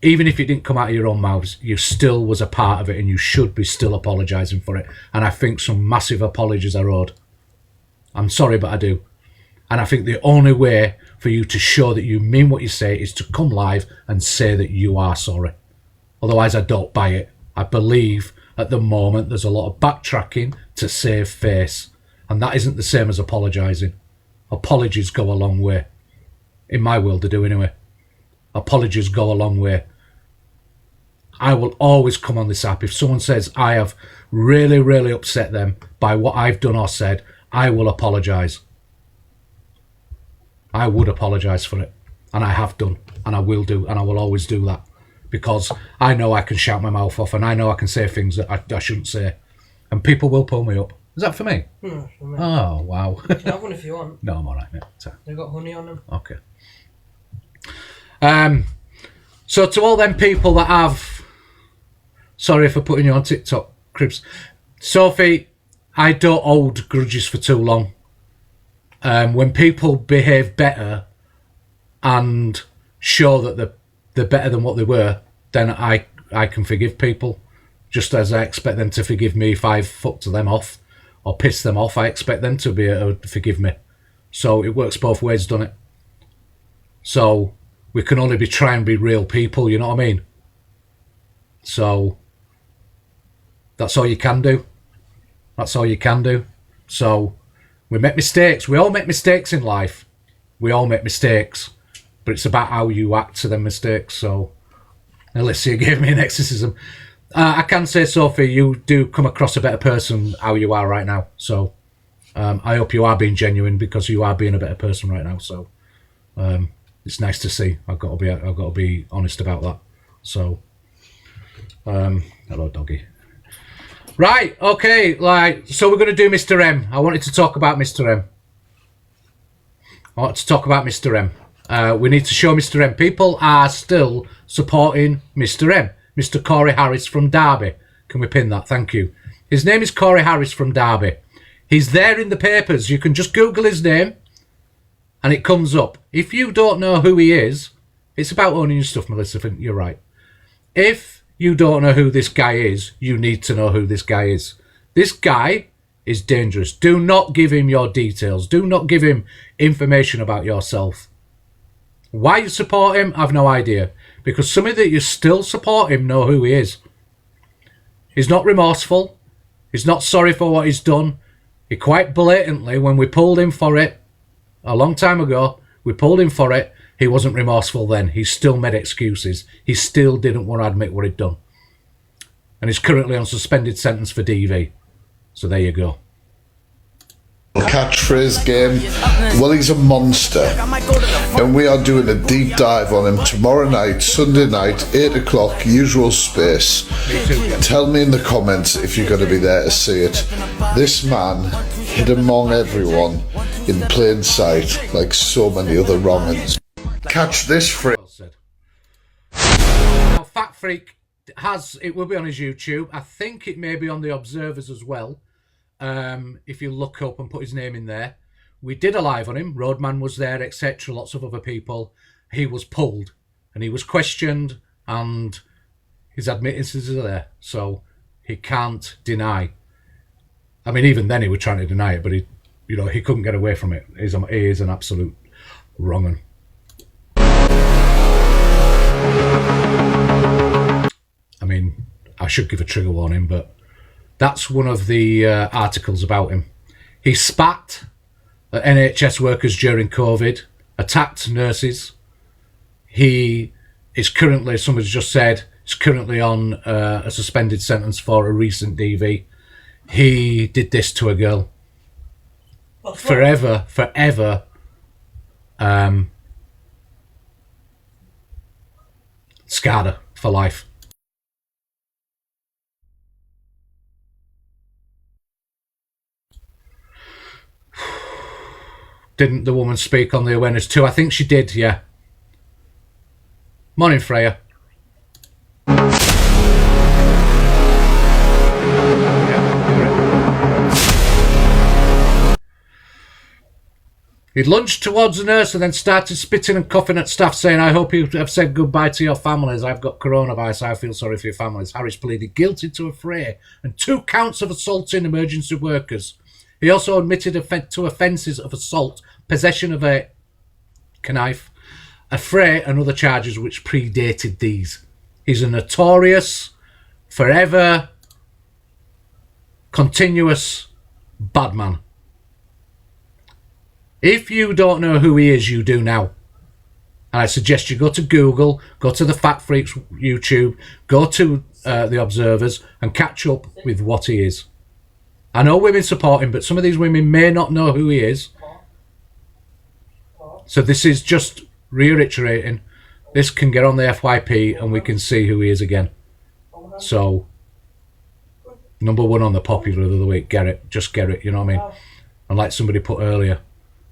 Even if it didn't come out of your own mouths, you still was a part of it and you should be still apologising for it. And I think some massive apologies are owed. I'm sorry, but I do. And I think the only way for you to show that you mean what you say is to come live and say that you are sorry. Otherwise, I don't buy it. I believe at the moment there's a lot of backtracking to save face. And that isn't the same as apologising. Apologies go a long way. In my world, they do anyway. Apologies go a long way. I will always come on this app. If someone says I have really, really upset them by what I've done or said, I will apologise. I would apologise for it. And I have done. And I will do. And I will always do that. Because I know I can shout my mouth off and I know I can say things that I shouldn't say. And people will pull me up. Is that for me? No, for me. Oh, wow. You can have one if you want. No, I'm all right, mate. They've got honey on them. Okay. So to all them people that have Sorry for putting you on TikTok, Cribs. Sophie, I don't hold grudges for too long. When people behave better and show that they're better than what they were, then I can forgive people. Just as I expect them to forgive me if I've fucked them off or pissed them off, I expect them to be able to forgive me. So it works both ways, doesn't it? So we can only try and be real people, you know what I mean? So that's all you can do. That's all you can do. So we make mistakes. We all make mistakes in life. We all make mistakes. But it's about how you act to them mistakes. So Alicia gave me an exorcism. I can say, Sophie, you do come across a better person how you are right now. So I hope you are being genuine, because you are being a better person right now. So it's nice to see. I've got to be honest about that. So hello, doggy. Right, okay, so we're going to do Mr. M. I wanted to talk about Mr. M. We need to show Mr. M. People are still supporting Mr. M. Mr. Corey Harris from Derby. Can we pin that? Thank you. His name is Corey Harris from Derby. He's there in the papers. You can just Google his name and it comes up. If you don't know who he is, it's about owning your stuff, Melissa. You're right. If you don't know who this guy is, you need to know who this guy is. This guy is dangerous. Do not give him your details. Do not give him information about yourself. Why you support him, I've no idea. Because some of that you still support him know who he is. He's not remorseful. He's not sorry for what he's done. He quite blatantly, when we pulled him for it, a long time ago, we pulled him for it, he wasn't remorseful then. He still made excuses. He still didn't want to admit what he'd done. And he's currently on suspended sentence for DV. So there you go. Catchphrase game. Well, he's a monster. And we are doing a deep dive on him tomorrow night, Sunday night, 8 o'clock, usual space. Tell me in the comments if you're going to be there to see it. This man hid among everyone in plain sight, like so many other wrong'uns. Catch this phrase. Now, Fat Freak it will be on his YouTube. I think it may be on the Observers as well. If you look up and put his name in there. We did a live on him. Roadman was there, etc. Lots of other people. He was pulled and he was questioned and his admittances are there. So he can't deny. I mean, even then he was trying to deny it, but he couldn't get away from it. He is an absolute wrong'un. I mean, I should give a trigger warning, but that's one of the articles about him. He spat at NHS workers during COVID, attacked nurses. He is currently, somebody just said, is currently on a suspended sentence for a recent DV. He did this to a girl. Forever. Scarred her for life. Didn't the woman speak on the awareness too? I think she did, yeah. Morning, Freya. He lunged towards the nurse and then started spitting and coughing at staff, saying, I hope you have said goodbye to your families. I've got coronavirus. I feel sorry for your families. Harris pleaded guilty to a fray and 2 counts of assaulting emergency workers. He also admitted to offences of assault, possession of a knife, a fray and other charges which predated these. He's a notorious, forever, continuous bad man. If you don't know who he is, you do now. And I suggest you go to Google, go to the Fat Freaks YouTube, go to the Observers and catch up with what he is. I know women support him, but some of these women may not know who he is. So this is just reiterating. This can get on the FYP and we can see who he is again. So, number 1 on the popular of the week, get it. Just get it, you know what I mean? And like somebody put earlier,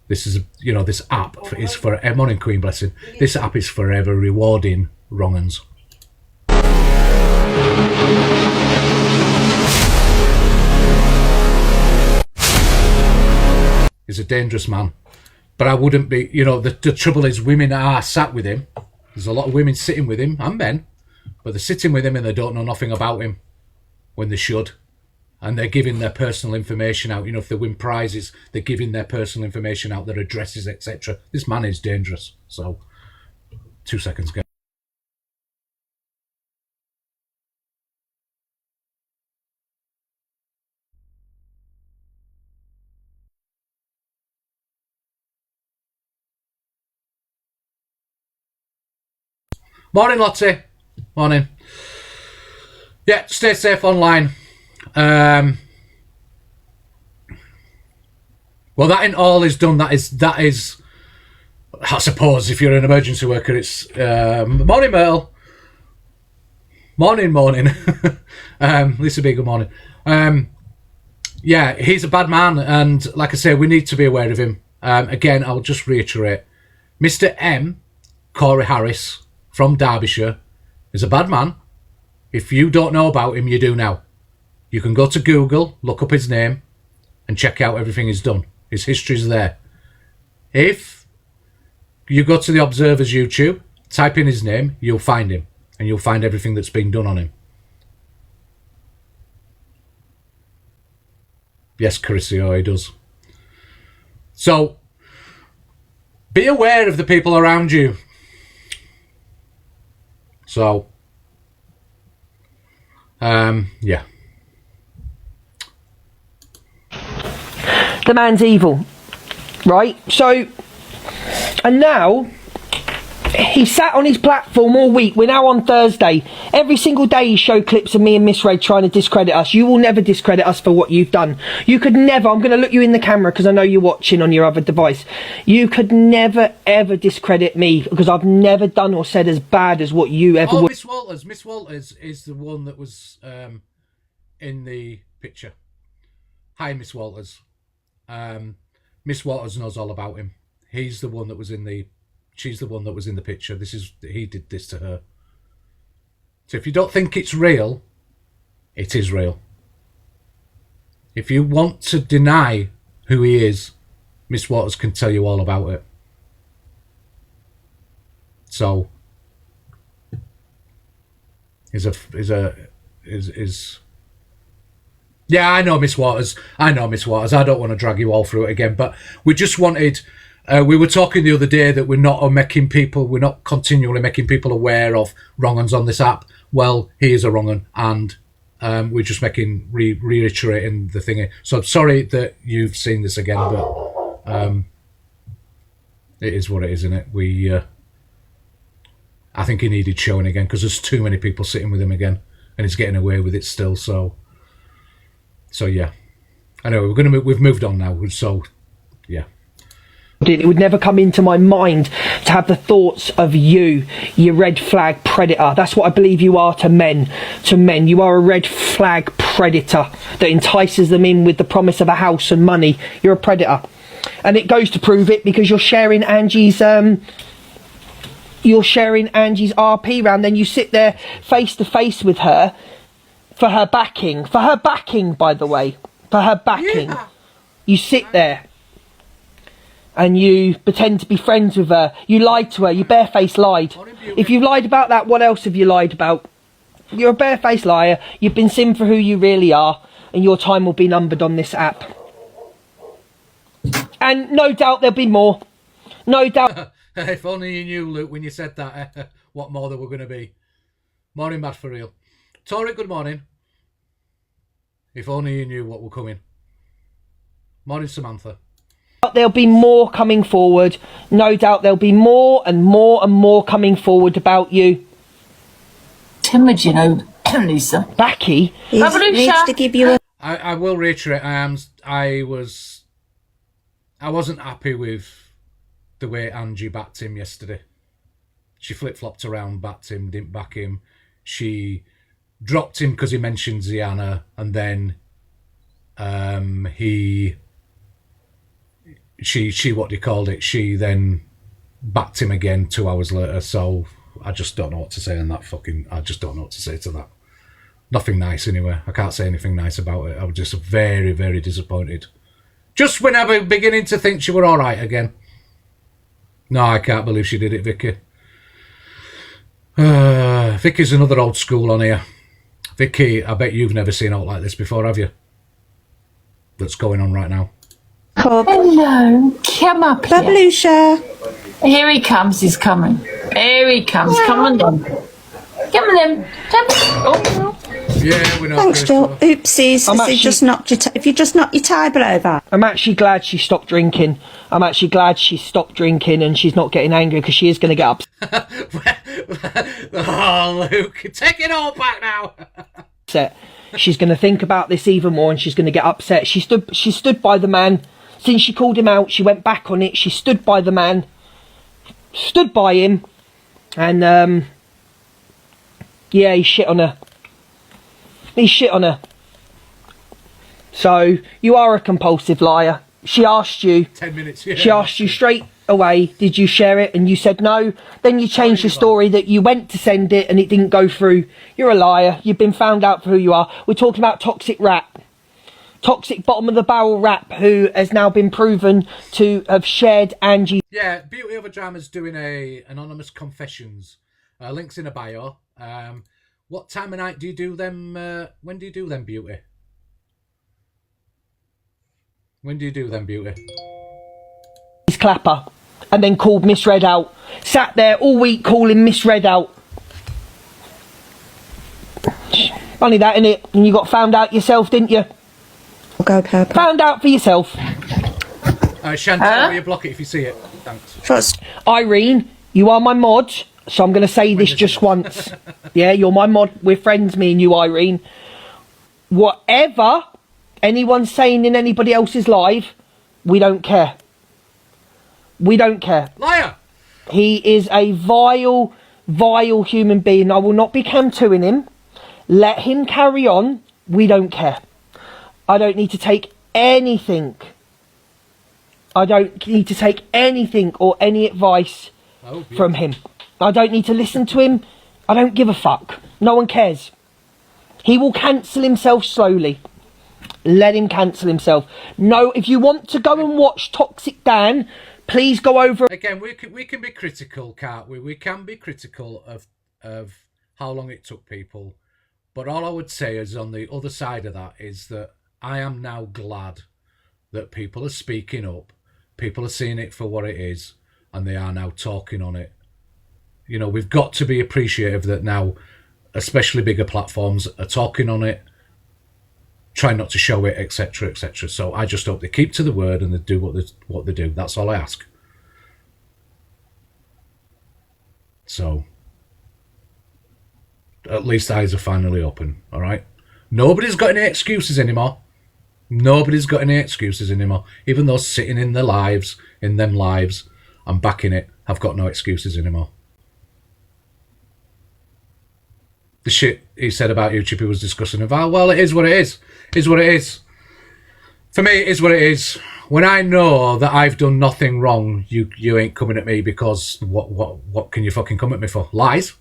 this is, this app is for, morning Queen Blessing, this app is forever rewarding wrong'uns. He's a dangerous man. But I wouldn't be, you know, the trouble is women are sat with him. There's a lot of women sitting with him, and men, but they're sitting with him and they don't know nothing about him when they should. And they're giving their personal information out. You know, if they win prizes, they're giving their personal information out, their addresses, etc. This man is dangerous. So, 2 seconds, guys. Morning, Lottie. Morning. Yeah, stay safe online. Well, that ain't all is done. That is. I suppose if you're an emergency worker, it's morning, Myrtle. Morning. Lisa B, good morning. Yeah, he's a bad man, and like I say, we need to be aware of him. Again, I'll just reiterate: Mr. M, Corey Harris from Derbyshire, is a bad man. If you don't know about him, you do now. You can go to Google, look up his name, and check out everything he's done. His history's there. If you go to the Observer's YouTube, type in his name, you'll find him, and you'll find everything that's been done on him. Yes, Carisio, he does. So, be aware of the people around you. So, yeah. The man's evil, right? So, and now he sat on his platform all week. We're now on Thursday. Every single day he showed clips of me and Miss Ray trying to discredit us. You will never discredit us for what you've done. You could never, I'm going to look you in the camera because I know you're watching on your other device. You could never ever discredit me because I've never done or said as bad as what you ever would. Miss Walters. Miss Walters is the one that was in the picture. Hi, Miss Walters. Miss Waters knows all about him. He's the one that was in the... She's the one that was in the picture. He did this to her. So if you don't think it's real, it is real. If you want to deny who he is, Miss Waters can tell you all about it. So, yeah, I know Miss Waters. I don't want to drag you all through it again, but we just wanted... we were talking the other day that we're not continually making people aware of wrong-uns on this app. Well, he is a wrong-un, and we're just reiterating the thing. So I'm sorry that you've seen this again, but it is what it is, isn't it? I think he needed showing again because there's too many people sitting with him again, and he's getting away with it still. So yeah, I know we've moved on now. So yeah. It would never come into my mind to have the thoughts of you red flag predator. That's what I believe you are to men. You are a red flag predator that entices them in with the promise of a house and money. You're a predator. And it goes to prove it because you're sharing Angie's RP round, then you sit there face to face with her for her backing, by the way, yeah. You sit there and you pretend to be friends with her. You lied to her. You barefaced lied. If you lied about that, what else have you lied about? You're a barefaced liar. You've been seen for who you really are, and your time will be numbered on this app. And no doubt there'll be more. No doubt. If only you knew, Luke, when you said that, what more there were going to be. Morning, Matt, for real. Tori, good morning. If only you knew what were coming. Morning, Samantha. There'll be more coming forward. No doubt there'll be more and more and more coming forward about you. Timid, you know, Lisa. Backy. Needs to give you a... I will reiterate, I wasn't happy with the way Angie backed him yesterday. She flip-flopped around, backed him, didn't back him. She dropped him because he mentioned Ziana, and then she then backed him again 2 hours later. So I just don't know what to say on that I just don't know what to say to that. Nothing nice anyway. I can't say anything nice about it. I was just very, very disappointed. Just when I was beginning to think she were all right again. No, I can't believe she did it, Vicky. Vicky's another old school on here. Vicky, I bet you've never seen out like this before, have you? That's going on right now. Hello, come up here. Lucia. Here he comes, he's coming. Here he comes, come on then. Come on then. Oh. Yeah, we know. Thanks, Jill. Oopsies. If you just knocked your table over. I'm actually glad she stopped drinking. I'm actually glad she stopped drinking and she's not getting angry because she is going to get upset. Oh, Luke, take it all back now. She's going to think about this even more and she's going to get upset. She stood by the man. Since she called him out, she went back on it. She stood by the man. Stood by him. And, yeah, he shit on her. He shit on her. So, you are a compulsive liar. She asked you. 10 minutes, yeah. She asked you straight away, did you share it? And you said no. Then you changed the story that you went to send it and it didn't go through. You're a liar. You've been found out for who you are. We're talking about Toxic Rap. Toxic bottom of the barrel rap who has now been proven to have shared Angie. Yeah, Beauty Over Drama's doing a anonymous confessions. Links in a bio. What time of night do you do them? When do you do them, Beauty? When do you do them, Beauty? Clapper, and then called Miss Red out. Sat there all week calling Miss Red out. Funny that, innit? And you got found out yourself, didn't you? Go, Purple. Found out for yourself. Chantel, will you block it if you see it? Thanks. Trust. Irene, you are my mod, so I'm going to say this just once. Yeah, you're my mod. We're friends, me and you, Irene. Whatever anyone's saying in anybody else's live, we don't care. We don't care. Liar! He is a vile, vile human being. I will not be cam-2ing him. Let him carry on. We don't care. I don't need to take anything. I don't need to take anything or any advice from him. I don't need to listen to him. I don't give a fuck. No one cares. He will cancel himself slowly. Let him cancel himself. No, if you want to go and watch Toxic Dan, please go over. Again, we can be critical, can't we? We can be critical of how long it took people. But all I would say is on the other side of that is that I am now glad that people are speaking up. People are seeing it for what it is. And they are now talking on it. You know, we've got to be appreciative that now, especially bigger platforms, are talking on it. Try not to show it, etc., etc. So I just hope they keep to the word and they do what they do. That's all I ask. So, at least eyes are finally open, all right? Nobody's got any excuses anymore. Nobody's got any excuses anymore. Even those sitting in their lives, in them lives, and backing it, have got no excuses anymore. The shit he said about YouTube, he was discussing about, well, it is what it is. It is what it is. For me, it is what it is. When I know that I've done nothing wrong, you ain't coming at me because what can you fucking come at me for? Lies.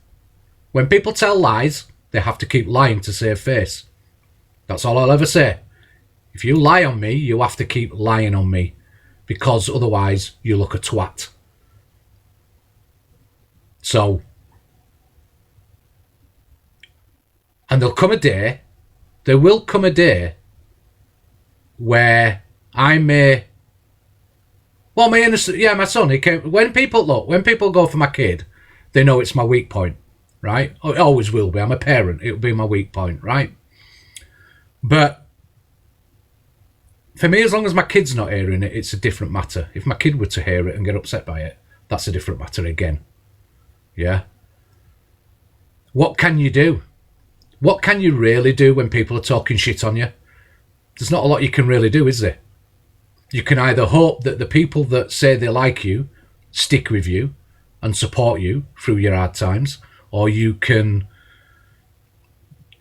When people tell lies, they have to keep lying to save face. That's all I'll ever say. If you lie on me, you have to keep lying on me because otherwise you look a twat. So, and there will come a day where I may, well, my son, he came, when people go for my kid, they know it's my weak point, right? It always will be. I'm a parent. It'll be my weak point, right? But for me, as long as my kid's not hearing it, it's a different matter. If my kid were to hear it and get upset by it, that's a different matter again. Yeah? What can you do? What can you really do when people are talking shit on you? There's not a lot you can really do, is there? You can either hope that the people that say they like you stick with you and support you through your hard times, or you can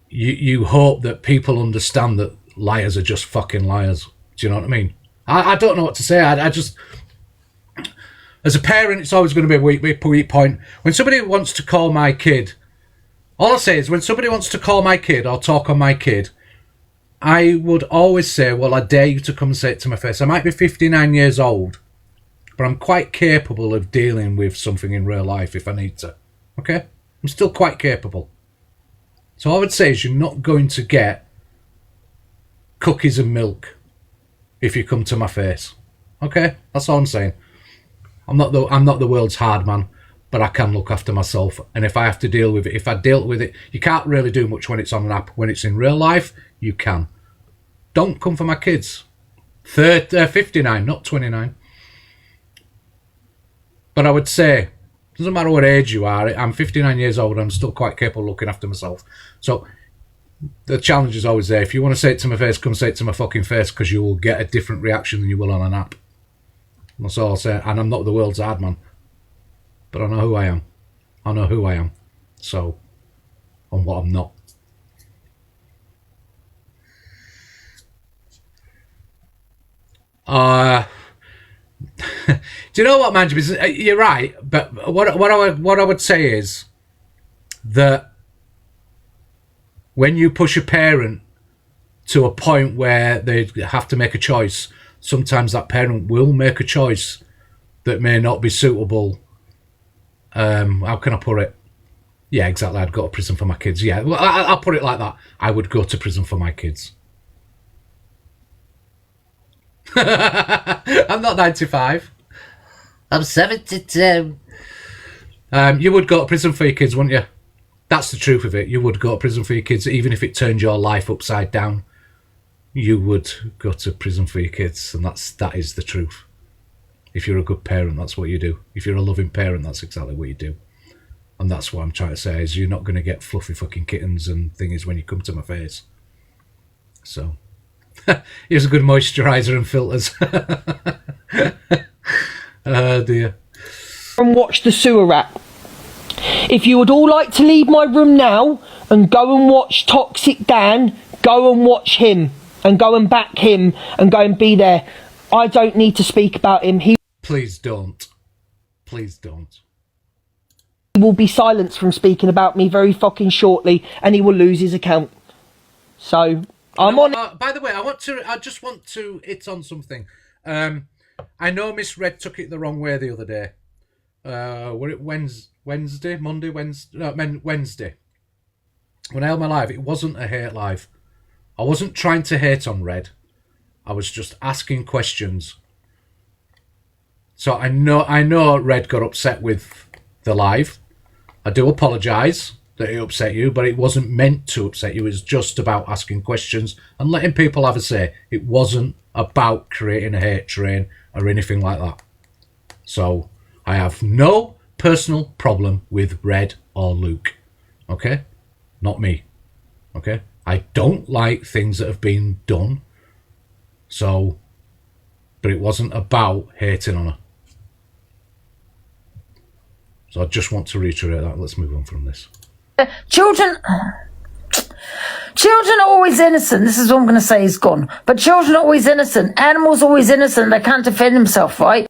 you hope that people understand that liars are just fucking liars. Do you know what I mean? I don't know what to say. I just, as a parent, it's always going to be a weak point. When somebody wants to call my kid All I say is when somebody wants to call my kid or talk on my kid, I would always say, well, I dare you to come and say it to my face. I might be 59 years old, but I'm quite capable of dealing with something in real life if I need to. Okay? I'm still quite capable. So all I would say is you're not going to get cookies and milk if you come to my face. Okay? That's all I'm saying. I'm not the world's hard man, but I can look after myself. And if I have to deal with it, if I dealt with it, you can't really do much when it's on an app. When it's in real life, you can. Don't come for my kids. 59, not 29. But I would say, doesn't matter what age you are, I'm 59 years old and I'm still quite capable of looking after myself. So the challenge is always there. If you want to say it to my face, come say it to my fucking face, because you will get a different reaction than you will on an app. That's all I'll say. And I'm not the world's hard man, but I know who I am. I know who I am. So, and what I'm not. Do you know what, man? You're right, but what I would say is that when you push a parent to a point where they have to make a choice, sometimes that parent will make a choice that may not be suitable. How can I put it? Yeah, exactly. I'd go to prison for my kids. Yeah, well, I'll put it like that. I would go to prison for my kids. I'm not 95. I'm 72. You would go to prison for your kids, wouldn't you? That's the truth of it. You would go to prison for your kids, even if it turned your life upside down. You would go to prison for your kids, and that is the truth. If you're a good parent, that's what you do. If you're a loving parent, that's exactly what you do. And that's what I'm trying to say, is you're not going to get fluffy fucking kittens and things when you come to my face. So, here's a good moisturiser and filters. Oh dear. And watch the sewer rat. If you would all like to leave my room now and go and watch Toxic Dan, go and watch him and go and back him and go and be there. I don't need to speak about him. Please don't. Please don't. He will be silenced from speaking about me very fucking shortly, and he will lose his account. So I'm on. By the way, I just want to hit on something. I know Miss Red took it the wrong way the other day. Were it Wednesday, Monday, Wednesday? No, Wednesday. When I held my live, it wasn't a hate live. I wasn't trying to hate on Red. I was just asking questions. So I know Red got upset with the live. I do apologise that it upset you, but it wasn't meant to upset you. It was just about asking questions and letting people have a say. It wasn't about creating a hate train or anything like that. So I have no personal problem with Red or Luke. Okay? Not me. Okay? I don't like things that have been done. So, but it wasn't about hating on her. So I just want to reiterate that. Let's move on from this. Children are always innocent. This is what I'm going to say is gone. But children are always innocent. Animals are always innocent. They can't defend themselves, right?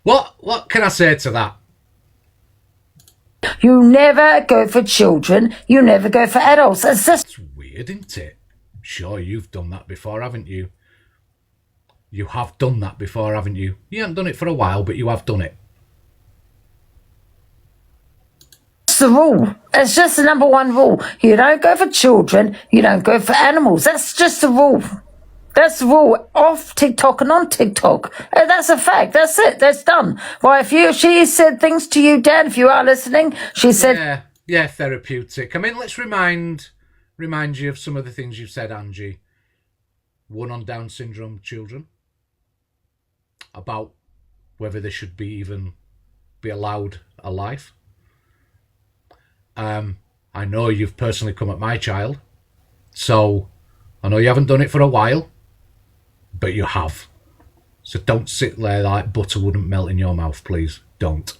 What can I say to that? You never go for children. You never go for adults. It's just weird, isn't it? Sure, you've done that before, haven't you? You have done that before, haven't you? You haven't done it for a while, but you have done it. It's the rule. It's just the number one rule. You don't go for children. You don't go for animals. That's just the rule. That's the rule off TikTok and on TikTok. That's a fact. That's it. That's done. Well, she said things to you, Dan, if you are listening, she said... Yeah, therapeutic. I mean, let's remind you of some of the things you've said, Angie. One on Down syndrome children. About whether they should be allowed a life. I know you've personally come at my child. So, I know you haven't done it for a while. But you have. So don't sit there like butter wouldn't melt in your mouth, please. Don't.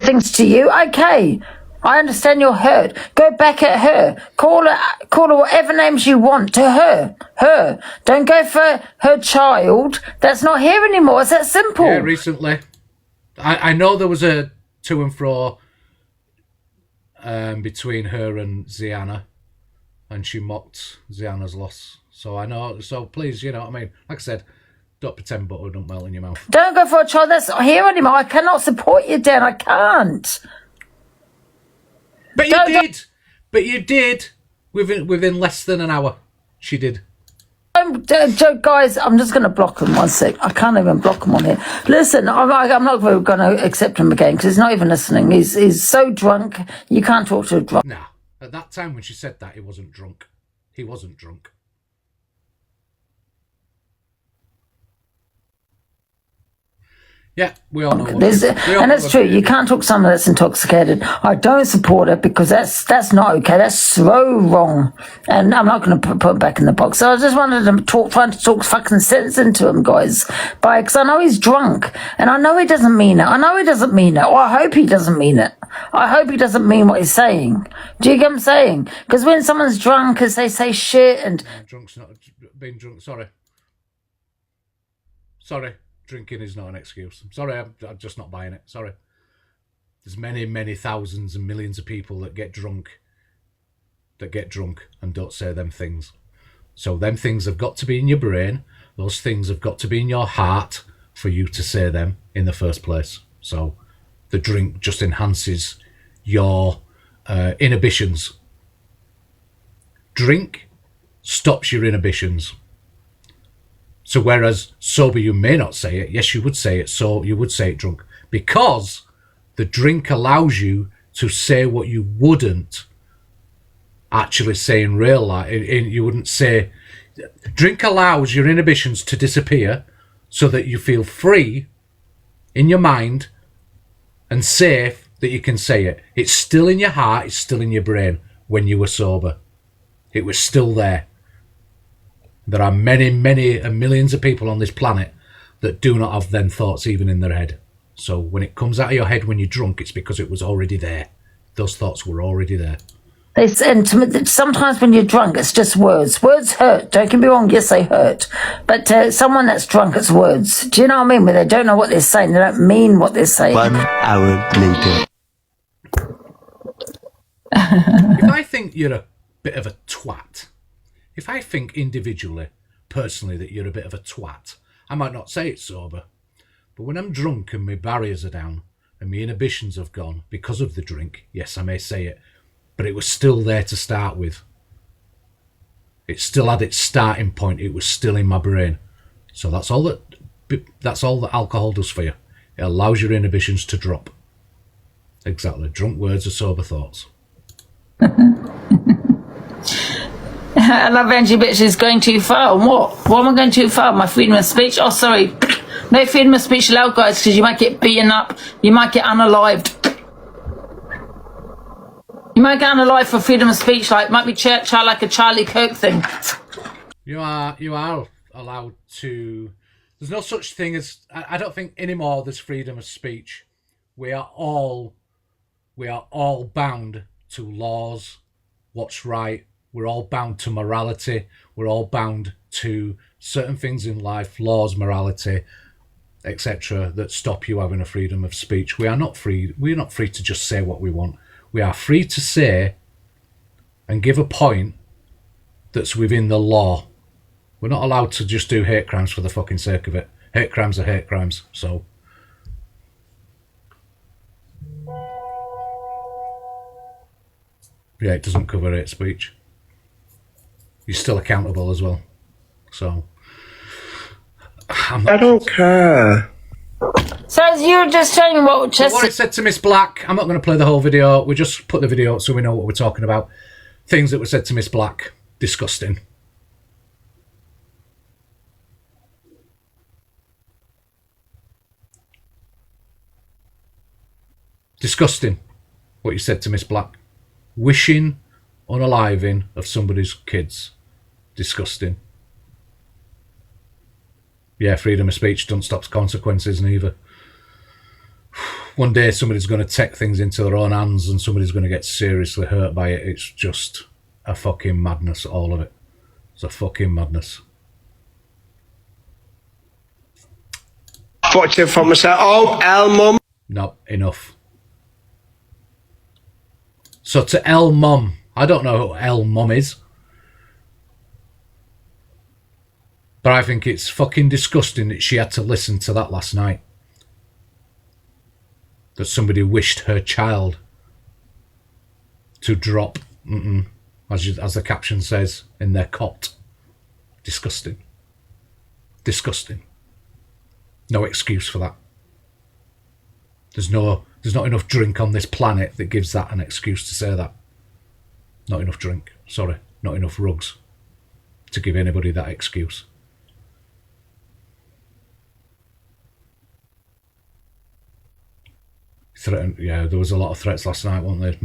Things to you, okay. I understand you're hurt. Go back at her. Call her whatever names you want to her. Her. Don't go for her child that's not here anymore. It's that simple. Yeah, recently. I know there was a to and fro between her and Ziana, and she mocked Ziana's loss. So I know. So please, you know what I mean? Like I said, don't pretend butter don't melt in your mouth. Don't go for a child that's not here anymore. I cannot support you, Dan. I can't. But you did. But you did within less than an hour. She did. Guys, I'm just going to block him 1 sec. I can't even block him on here. Listen, I'm not going to accept him again because he's not even listening. He's so drunk. You can't talk to a drunk. Nah. At that time when she said that, he wasn't drunk. He wasn't drunk. Yeah, we all know. And that's true. You can't talk to someone that's intoxicated. I don't support it because that's not okay. That's so wrong. And I'm not going to put him back in the box. So I just wanted to trying to talk fucking sense into him, guys. Because I know he's drunk. And I know he doesn't mean it. Or I hope he doesn't mean it. I hope he doesn't mean what he's saying. Do you get what I'm saying? Because when someone's drunk, as they say shit and... Drunk's not being drunk. Sorry. Drinking is not an excuse. I'm sorry, I'm just not buying it. Sorry. There's many, many thousands and millions of people that get drunk and don't say them things. So them things have got to be in your brain. Those things have got to be in your heart for you to say them in the first place. So the drink just enhances your inhibitions. Drink stops your inhibitions. So whereas sober you may not say it, yes you would say it, so you would say it drunk. Because the drink allows you to say what you wouldn't actually say in real life. You wouldn't say... Drink allows your inhibitions to disappear so that you feel free in your mind and safe that you can say it. It's still in your heart, it's still in your brain when you were sober. It was still there. There are many, many and millions of people on this planet that do not have them thoughts even in their head. So when it comes out of your head when you're drunk, it's because it was already there. Those thoughts were already there. And sometimes when you're drunk, it's just words. Words hurt. Don't get me wrong. Yes, they hurt. But someone that's drunk, it's words. Do you know what I mean? When they don't know what they're saying, they don't mean what they're saying. 1 hour later. If I think you're a bit of a twat, if I think individually, personally, that you're a bit of a twat, I might not say it sober. But when I'm drunk and my barriers are down and my inhibitions have gone because of the drink, yes, I may say it. But it was still there to start with. It still had its starting point. It was still in my brain. So that's all that alcohol does for you. It allows your inhibitions to drop. Exactly. Drunk words are sober thoughts. I love Angie Bitch is going too far. What? What am I going too far? My freedom of speech? Oh, sorry. No freedom of speech allowed, guys, because you might get beaten up. You might get unalived. You might get unalived for freedom of speech. Like, might be child like a Charlie Kirk thing. You are allowed to... There's no such thing as... I don't think anymore there's freedom of speech. We are all bound to laws, what's right. We're all bound to morality. We're all bound to certain things in life, laws, morality, etc., that stop you having a freedom of speech. We are not free. We're not free to just say what we want. We are free to say and give a point that's within the law. We're not allowed to just do hate crimes for the fucking sake of it. Hate crimes are hate crimes, so... Yeah, it doesn't cover hate speech. You're still accountable as well. So... I don't care. So you're just telling me what So what it said to Miss Black, I'm not going to play the whole video. We just put the video up so we know what we're talking about. Things that were said to Miss Black. Disgusting. Disgusting what you said to Miss Black. Wishing unaliving of somebody's kids. Disgusting. Yeah, freedom of speech don't stop consequences neither. one day somebody's going to take things into their own hands and somebody's going to get seriously hurt by it. It's just a fucking madness, all of it. It's a fucking madness. Watching from myself. Oh, El Mum. No, enough. So to El Mum, I don't know who El Mum is, but I think it's fucking disgusting that she had to listen to that last night. That somebody wished her child to drop, as the caption says, in their cot. Disgusting. Disgusting. No excuse for that. There's not enough drink on this planet that gives that an excuse to say that. Not enough drink. Sorry, not enough rugs to give anybody that excuse. Threatened. Yeah, there was a lot of threats last night, weren't there?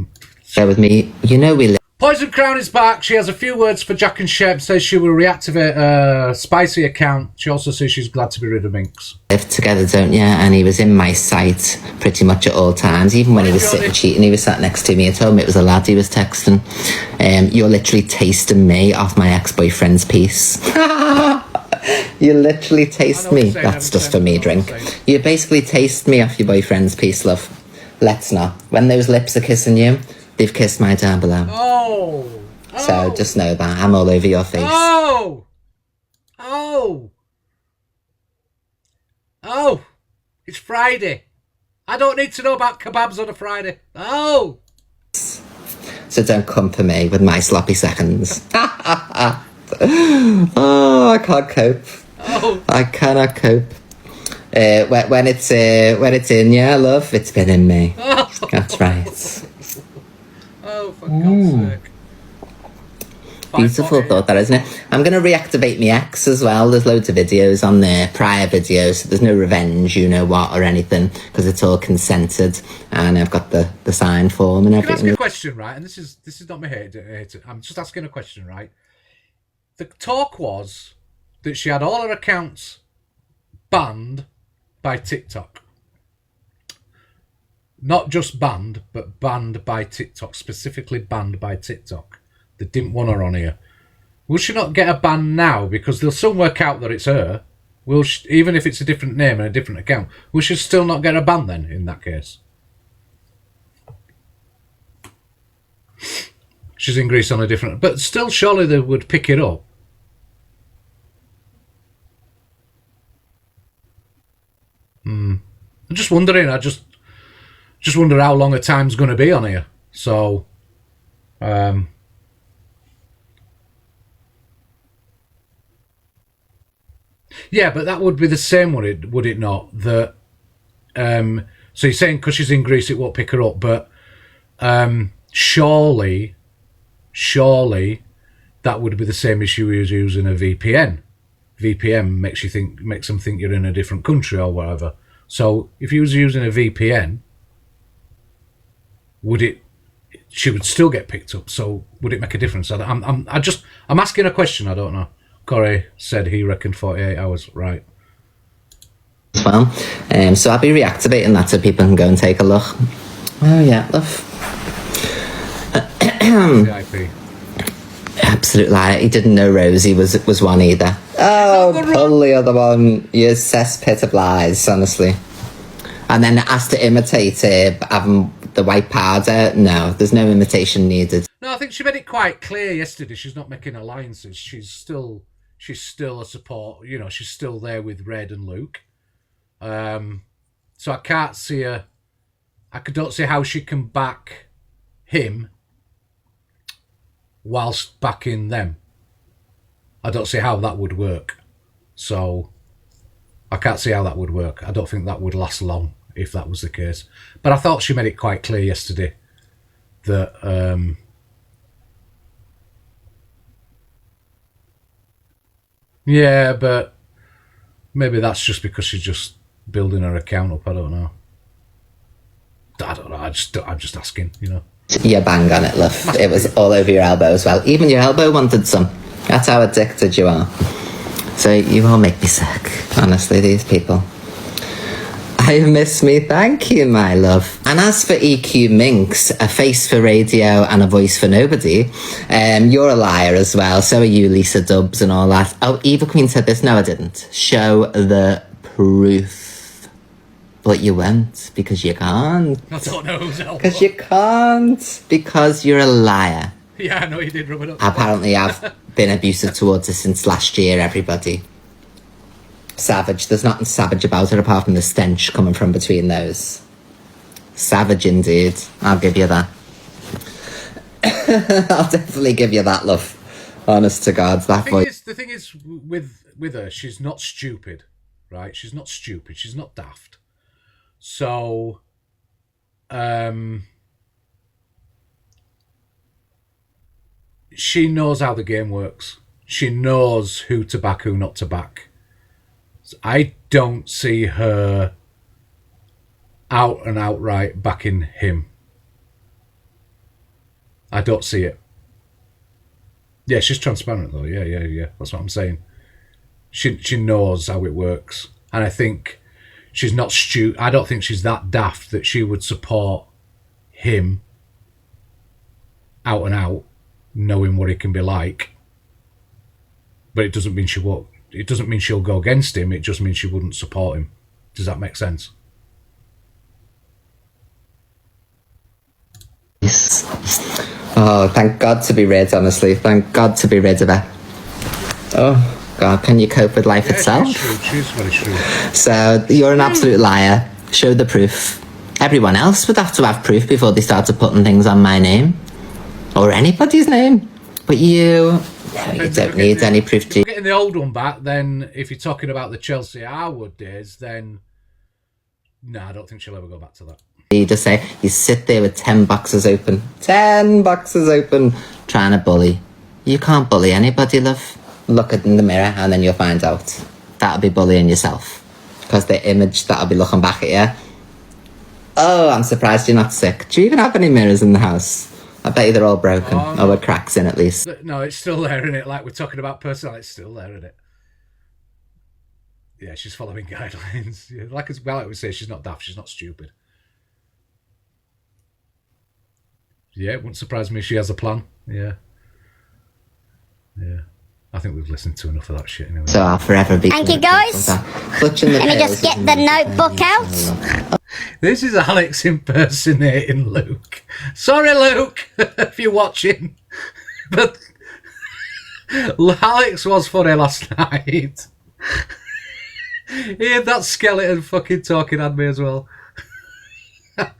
Share with me. You know we live. Poison Crown is back. She has a few words for Jack and Shep. Says she will reactivate her spicy account. She also says she's glad to be rid of Minx. Live together, don't you? And he was in my sight pretty much at all times. Even when he was sitting cheating, he was sat next to me. I told him it was a lad he was texting. You're literally tasting me off my ex-boyfriend's piece. You literally taste me. That's just for me drink. You basically taste me off your boyfriend's piece, love. Let's not. When those lips are kissing you, they've kissed my down below. Oh! So just know that. I'm all over your face. Oh! Oh! Oh! It's Friday. I don't need to know about kebabs on a Friday. Oh! So don't come for me with my sloppy seconds. Oh, I can't cope. Oh. I cannot cope. When it's in you, love, it's been in me. Oh. That's right. Oh, for God's sake. Beautiful thought, that, isn't it? I'm going to reactivate my ex as well. There's loads of videos on there, prior videos. So there's no revenge, you know what, or anything, because it's all consented. And I've got the signed form and Can I everything. ask you a question, right? And this is not my hate. I'm just asking a question, right? The talk was that she had all her accounts banned by TikTok. Not just banned, but banned by TikTok. Specifically banned by TikTok. They didn't want her on here. Will she not get a ban now? Because they'll soon work out that it's her. Will she, even if it's a different name and a different account, will she still not get a ban then, in that case? She's in Greece on a different... But still, surely they would pick it up. I'm just wondering. I just wonder how long a time's going to be on here. So, yeah, but that would be the same, would it not? That so you're saying because she's in Greece, it won't pick her up, but surely that would be the same issue as using a VPN. VPN makes them think you're in a different country or whatever. So if you was using a VPN, she would still get picked up. So would it make a difference? I'm asking a question. I don't know. Corey said he reckoned 48 hours. Right. As well. So I'll be reactivating that so people can go and take a look. Oh yeah, love. VIP. Absolute lie. He didn't know Rosie was one either. Oh, pull the other one. You cesspit of lies, honestly. And then asked to imitate having the white powder. No, there's no imitation needed. No, I think she made it quite clear yesterday. She's not making alliances. She's still a support. You know, she's still there with Red and Luke. So I can't see her. Don't see how she can back him whilst backing them. I don't see how that would work. So I can't see how that would work. I don't think that would last long if that was the case. But I thought she made it quite clear yesterday that yeah, but maybe that's just because she's just building her account up. I don't know. I'm just asking, you know. You bang on it, love. It was all over your elbow as well. Even your elbow wanted some. That's how addicted you are. So you all make me sick. Honestly, these people. 5 miss me, thank you, my love. And as for EQ Minx, a face for radio and a voice for nobody, you're a liar as well. So are you, Lisa Dubs, and all that. Oh, Eva Queen said this. No, I didn't. Show the proof. But you won't, because you can't. I don't know who's elbow. Because you can't. Because you're a liar. Yeah, I know you did rub it up. Apparently I've been abusive towards her since last year, everybody. Savage. There's nothing savage about her apart from the stench coming from between those. Savage indeed. I'll give you that. I'll definitely give you that, love. Honest to God, that voice. The thing is with her, she's not stupid, right? She's not stupid. She's not daft. So, she knows how the game works. She knows who to back, who not to back. I don't see her out and outright backing him. I don't see it. Yeah, she's transparent though. Yeah. That's what I'm saying. She knows how it works, and I think she's not stupid. I don't think she's that daft that she would support him out and out, knowing what he can be like. But it doesn't mean she won't. It doesn't mean she'll go against him. It just means she wouldn't support him. Does that make sense? Oh, thank God to be rid, honestly. Thank God to be rid of her. Oh, God, can you cope with life itself? She's very shrewd. So, you're an absolute liar. Show the proof. Everyone else would have to have proof before they started putting things on my name. Or anybody's name. But you... No, you don't need any proof to... Getting the old one back, then if you're talking about the Chelsea Harwood days, then... No, I don't think she'll ever go back to that. You just say, you sit there with 10 boxes open. 10 boxes open, trying to bully. You can't bully anybody, love. Look in the mirror and then you'll find out. That'll be bullying yourself. Because the image that'll be looking back at you. Oh, I'm surprised you're not sick. Do you even have any mirrors in the house? I bet you they're all broken. Oh, no. Or with cracks in at least. No, it's still there, isn't it? Like we're talking about personality, it's still there, isn't it? Yeah, she's following guidelines. Yeah, like we say, she's not daft, she's not stupid. Yeah, it wouldn't surprise me if she has a plan. Yeah. I think we've listened to enough of that shit anyway. So I'll forever be... Thank you, guys. Let me just get the notebook out. This is Alex impersonating Luke. Sorry, Luke, if you're watching. But Alex was funny last night. He had that skeleton fucking talking at me as well. There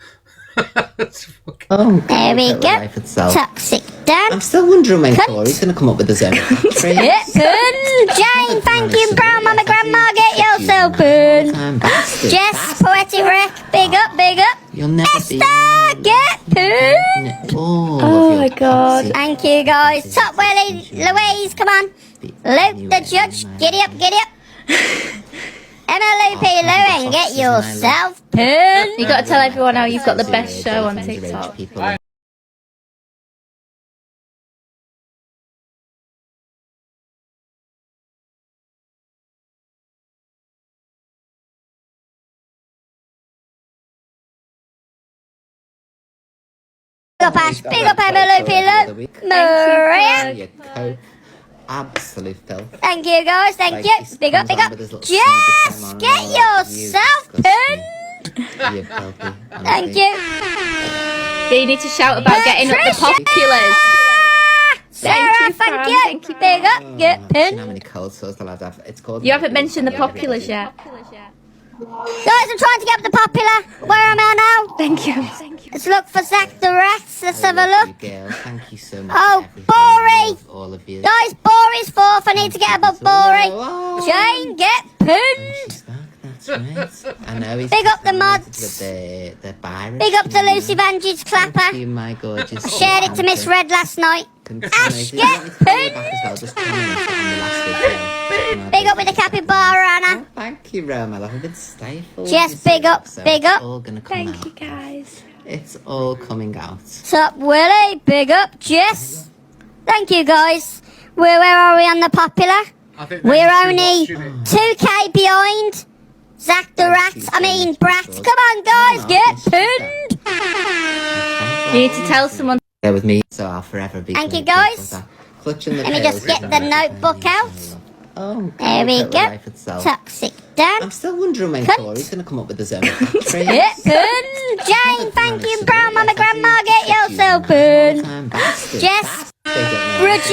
we go. Toxic Dan. I'm still wondering when Corey's going to come up with his own country. Jane, thank you, Brown Mama Grandma, get yourself in. Jess, Poetic Wreck, big up. You'll never Esther, get poo. Oh my God. Thank you, guys. Top Willie, Louise, come on. Luke, the judge, giddy up. Emma Loopy Lewin, get yourself pinned. You got to tell everyone how you've got the best show on TikTok. Big up Ash, big up Emma Loopy Maria. Absolute filth. Thank you, guys. Thank you. Big up. Yes, get yourself pinned. Thank you. Yeah, you need to shout about getting up the populars. Sarah, thank you. Big up, get pinned. How many cold sores the lad have? It's called... You haven't mentioned the populars yet. Guys, I'm trying to get up the popular. Where am I now? Thank you. Let's look for Zach the Rex. Let's have a look. Thank you so much. Oh, Bori. All of you. Guys, Bori's fourth. I need to get above Bori. Jane, get pinned. That's right. I know he's big up the mods. With the virus. Big up to Lucy Vanjage Clapper. Thank you, my gorgeous. I shared it to Miss Red last night. Ash, get pinned. Big up with the capybara, Anna. Oh, thank you, Roma. I've been stifled. Jess, big up. It's all gonna come Thank out. you, guys. It's all coming out. Sup, Willie? Big up, Jess. Thank you, guys. Where are we on the popular? We're only 2k behind. Zach the rat, Brat. Come on, guys, get pinned. You need to tell someone. There with me, so I'll forever be. Thank you, guys. Clutching the Let me just pearls get the notebook out. Oh, There we God, go. life itself. Toxic Dan. I'm still wondering when Cunt. Corey's going to come up with his own catchphrase. Get pinned. Jane, thank you, Brown Mama Grandma, get yourself pinned. Jess, Bridget.